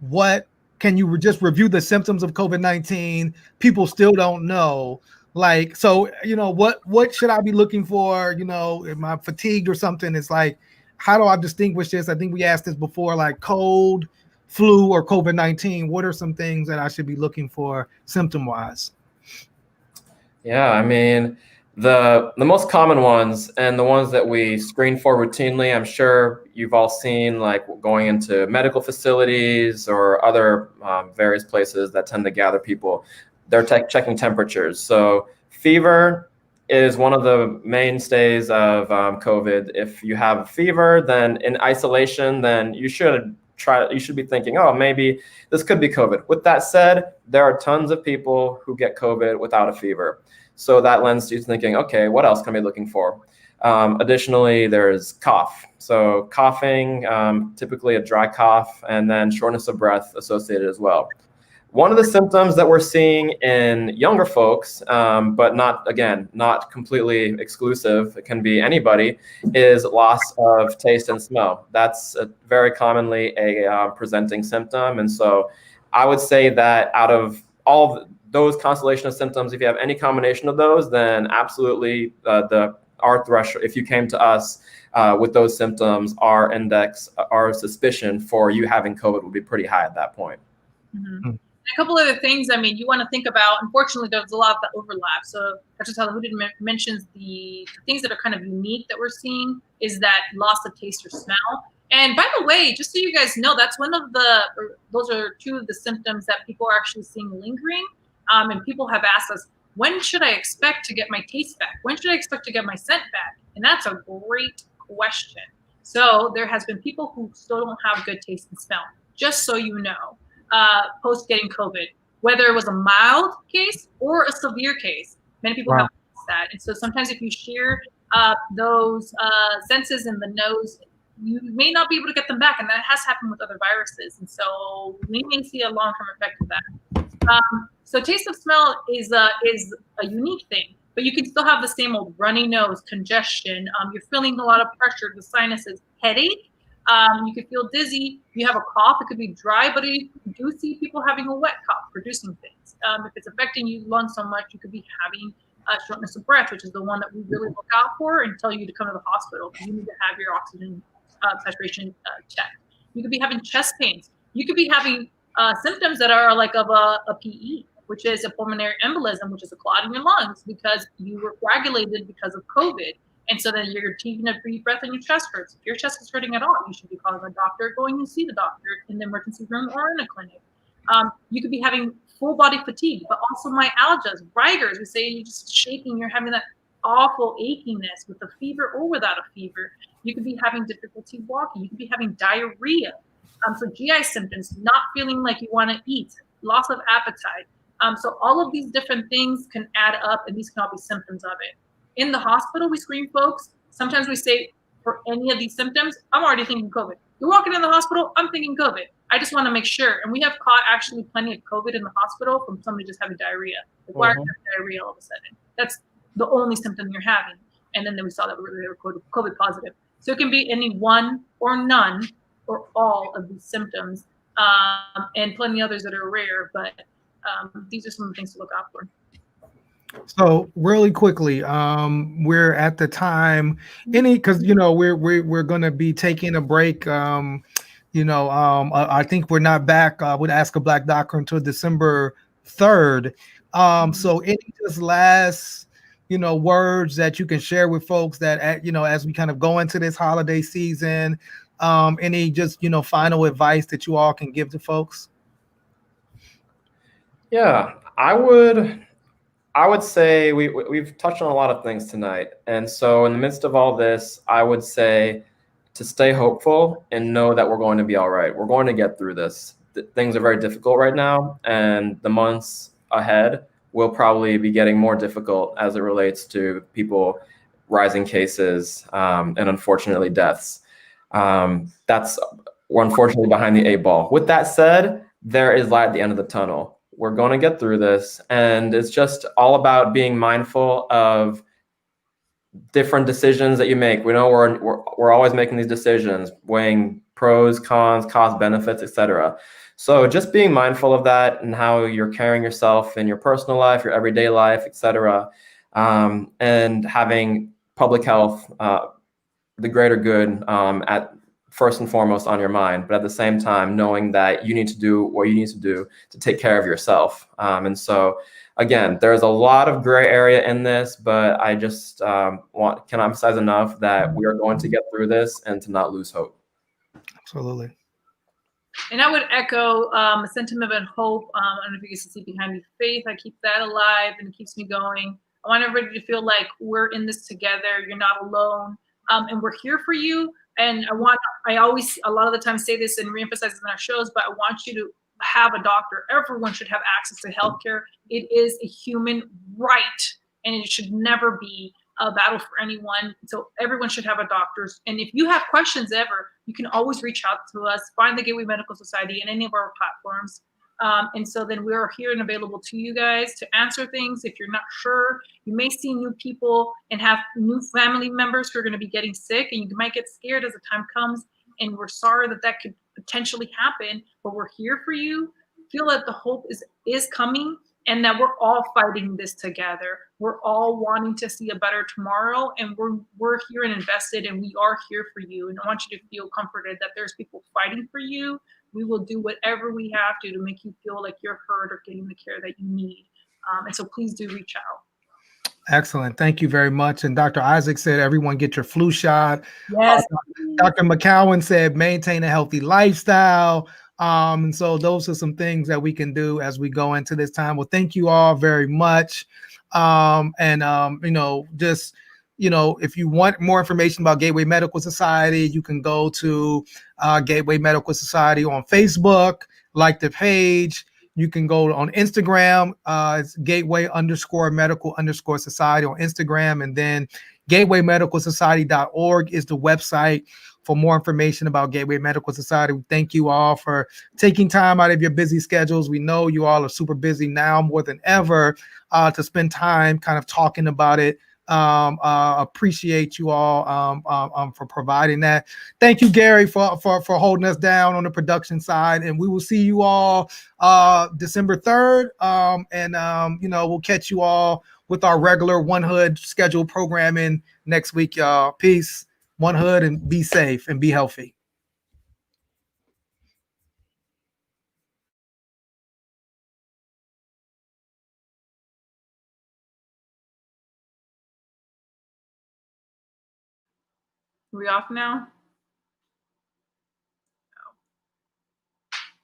what can you just review the symptoms of COVID-19? People still don't know. Like, so, what should I be looking for? Am I fatigued or something? It's like, how do I distinguish this? I think we asked this before, like cold, flu, or COVID-19. What are some things that I should be looking for symptom-wise? Yeah, The most common ones and the ones that we screen for routinely, I'm sure you've all seen, like going into medical facilities or other various places that tend to gather people. They're checking temperatures. So fever is one of the mainstays of COVID. If you have a fever, then in isolation, then you should be thinking, oh, maybe this could be COVID. With that said, there are tons of people who get COVID without a fever. So that lends to thinking, okay, what else can I be looking for? Additionally, there's cough. So coughing, typically a dry cough, and then shortness of breath associated as well. One of the symptoms that we're seeing in younger folks, but not completely exclusive, it can be anybody, is loss of taste and smell. That's very commonly a presenting symptom. And so I would say that out of all of those constellation of symptoms, if you have any combination of those, then absolutely our threshold, if you came to us with those symptoms, our suspicion for you having COVID would be pretty high at that point. Mm-hmm. A couple other things, I mean, you want to think about, unfortunately, there's a lot that overlap. So Dr. Salahuddin mentions the things that are kind of unique that we're seeing is that loss of taste or smell. And by the way, just so you guys know, those are two of the symptoms that people are actually seeing lingering. And people have asked us, when should I expect to get my taste back? When should I expect to get my scent back? And that's a great question. So there has been people who still don't have good taste and smell, just so you know, post getting COVID, whether it was a mild case or a severe case. Many people have that. And so sometimes if you share those senses in the nose, you may not be able to get them back. And that has happened with other viruses. And so we may see a long-term effect of that. So taste of smell is a unique thing, but you can still have the same old runny nose, congestion. You're feeling a lot of pressure, the sinuses, headache. You could feel dizzy. You have a cough. It could be dry, but you do see people having a wet cough, producing things. If it's affecting your lungs so much, you could be having shortness of breath, which is the one that we really look out for and tell you to come to the hospital. You need to have your oxygen saturation checked. You could be having chest pains. You could be having symptoms that are like of a PE, which is a pulmonary embolism, which is a clot in your lungs because you were coagulated because of COVID. And so then you're taking a deep breath and your chest hurts. If your chest is hurting at all, you should be calling a doctor, going to see the doctor in the emergency room or in a clinic. You could be having full body fatigue, but also myalgias, rigors. We say you're just shaking, you're having that awful achiness with a fever or without a fever. You could be having difficulty walking. You could be having diarrhea. So GI symptoms, not feeling like you want to eat, loss of appetite. So all of these different things can add up, and these can all be symptoms of it. In the hospital, we screen folks. Sometimes we say, for any of these symptoms, I'm already thinking COVID. You're walking in the hospital, I'm thinking COVID. I just want to make sure. And we have caught actually plenty of COVID in the hospital from somebody just having diarrhea. Like, why are you having diarrhea all of a sudden? That's the only symptom you're having. And then we saw that they were COVID positive. So it can be any one or none or all of these symptoms, and plenty others that are rare, but these are some of the things to look out for. So really quickly, we're at the time because we're going to be taking a break. I think we're not back with Ask a Black Doctor until December 3rd. So any just last words that you can share with folks that as we kind of go into this holiday season, any just final advice that you all can give to folks? Yeah, I would say we've touched on a lot of things tonight. And so in the midst of all this, I would say to stay hopeful and know that we're going to be all right. We're going to get through this. Things are very difficult right now, and the months ahead will probably be getting more difficult as it relates to people rising cases and unfortunately deaths. We're unfortunately behind the 8 ball. With that said, there is light at the end of the tunnel. We're going to get through this, and it's just all about being mindful of different decisions that you make. We know we're always making these decisions, weighing pros, cons, cost, benefits, etc. So just being mindful of that and how you're carrying yourself in your personal life, your everyday life, etc., and having public health, the greater good, at first and foremost on your mind, but at the same time, knowing that you need to do what you need to do to take care of yourself. And so again, there's a lot of gray area in this, but I just can emphasize enough that we are going to get through this and to not lose hope. Absolutely. And I would echo a sentiment of hope. I don't know if you guys can see behind me, faith. I keep that alive and it keeps me going. I want everybody to feel like we're in this together. You're not alone, and we're here for you. And I always, a lot of the time say this and reemphasize this in our shows, but I want you to have a doctor. Everyone should have access to healthcare. It is a human right, and it should never be a battle for anyone. So everyone should have a doctor. And if you have questions ever, you can always reach out to us, find the Gateway Medical Society in any of our platforms. And so then we're here and available to you guys to answer things. If you're not sure, you may see new people and have new family members who are going to be getting sick, and you might get scared as the time comes. And we're sorry that that could potentially happen, but we're here for you. Feel that the hope is coming, and that we're all fighting this together. We're all wanting to see a better tomorrow, and we're here and invested, and we are here for you. And I want you to feel comforted that there's people fighting for you. We will do whatever we have to make you feel like you're heard or getting the care that you need. And so please do reach out. Excellent. Thank you very much. And Dr. Isaac said, everyone get your flu shot. Yes. Dr. McCowan said, maintain a healthy lifestyle. And so those are some things that we can do as we go into this time. Well, thank you all very much. If you want more information about Gateway Medical Society, you can go to Gateway Medical Society on Facebook, like the page. You can go on Instagram. It's gateway_medical_society on Instagram. And then gatewaymedicalsociety.org is the website for more information about Gateway Medical Society. We thank you all for taking time out of your busy schedules. We know you all are super busy now more than ever to spend time kind of talking about it. Appreciate you all for providing that. Thank you, Gary, for holding us down on the production side. And we will see you all December 3rd. We'll catch you all with our regular One Hood scheduled programming next week, y'all. Peace, One Hood, and be safe and be healthy. Are we off now?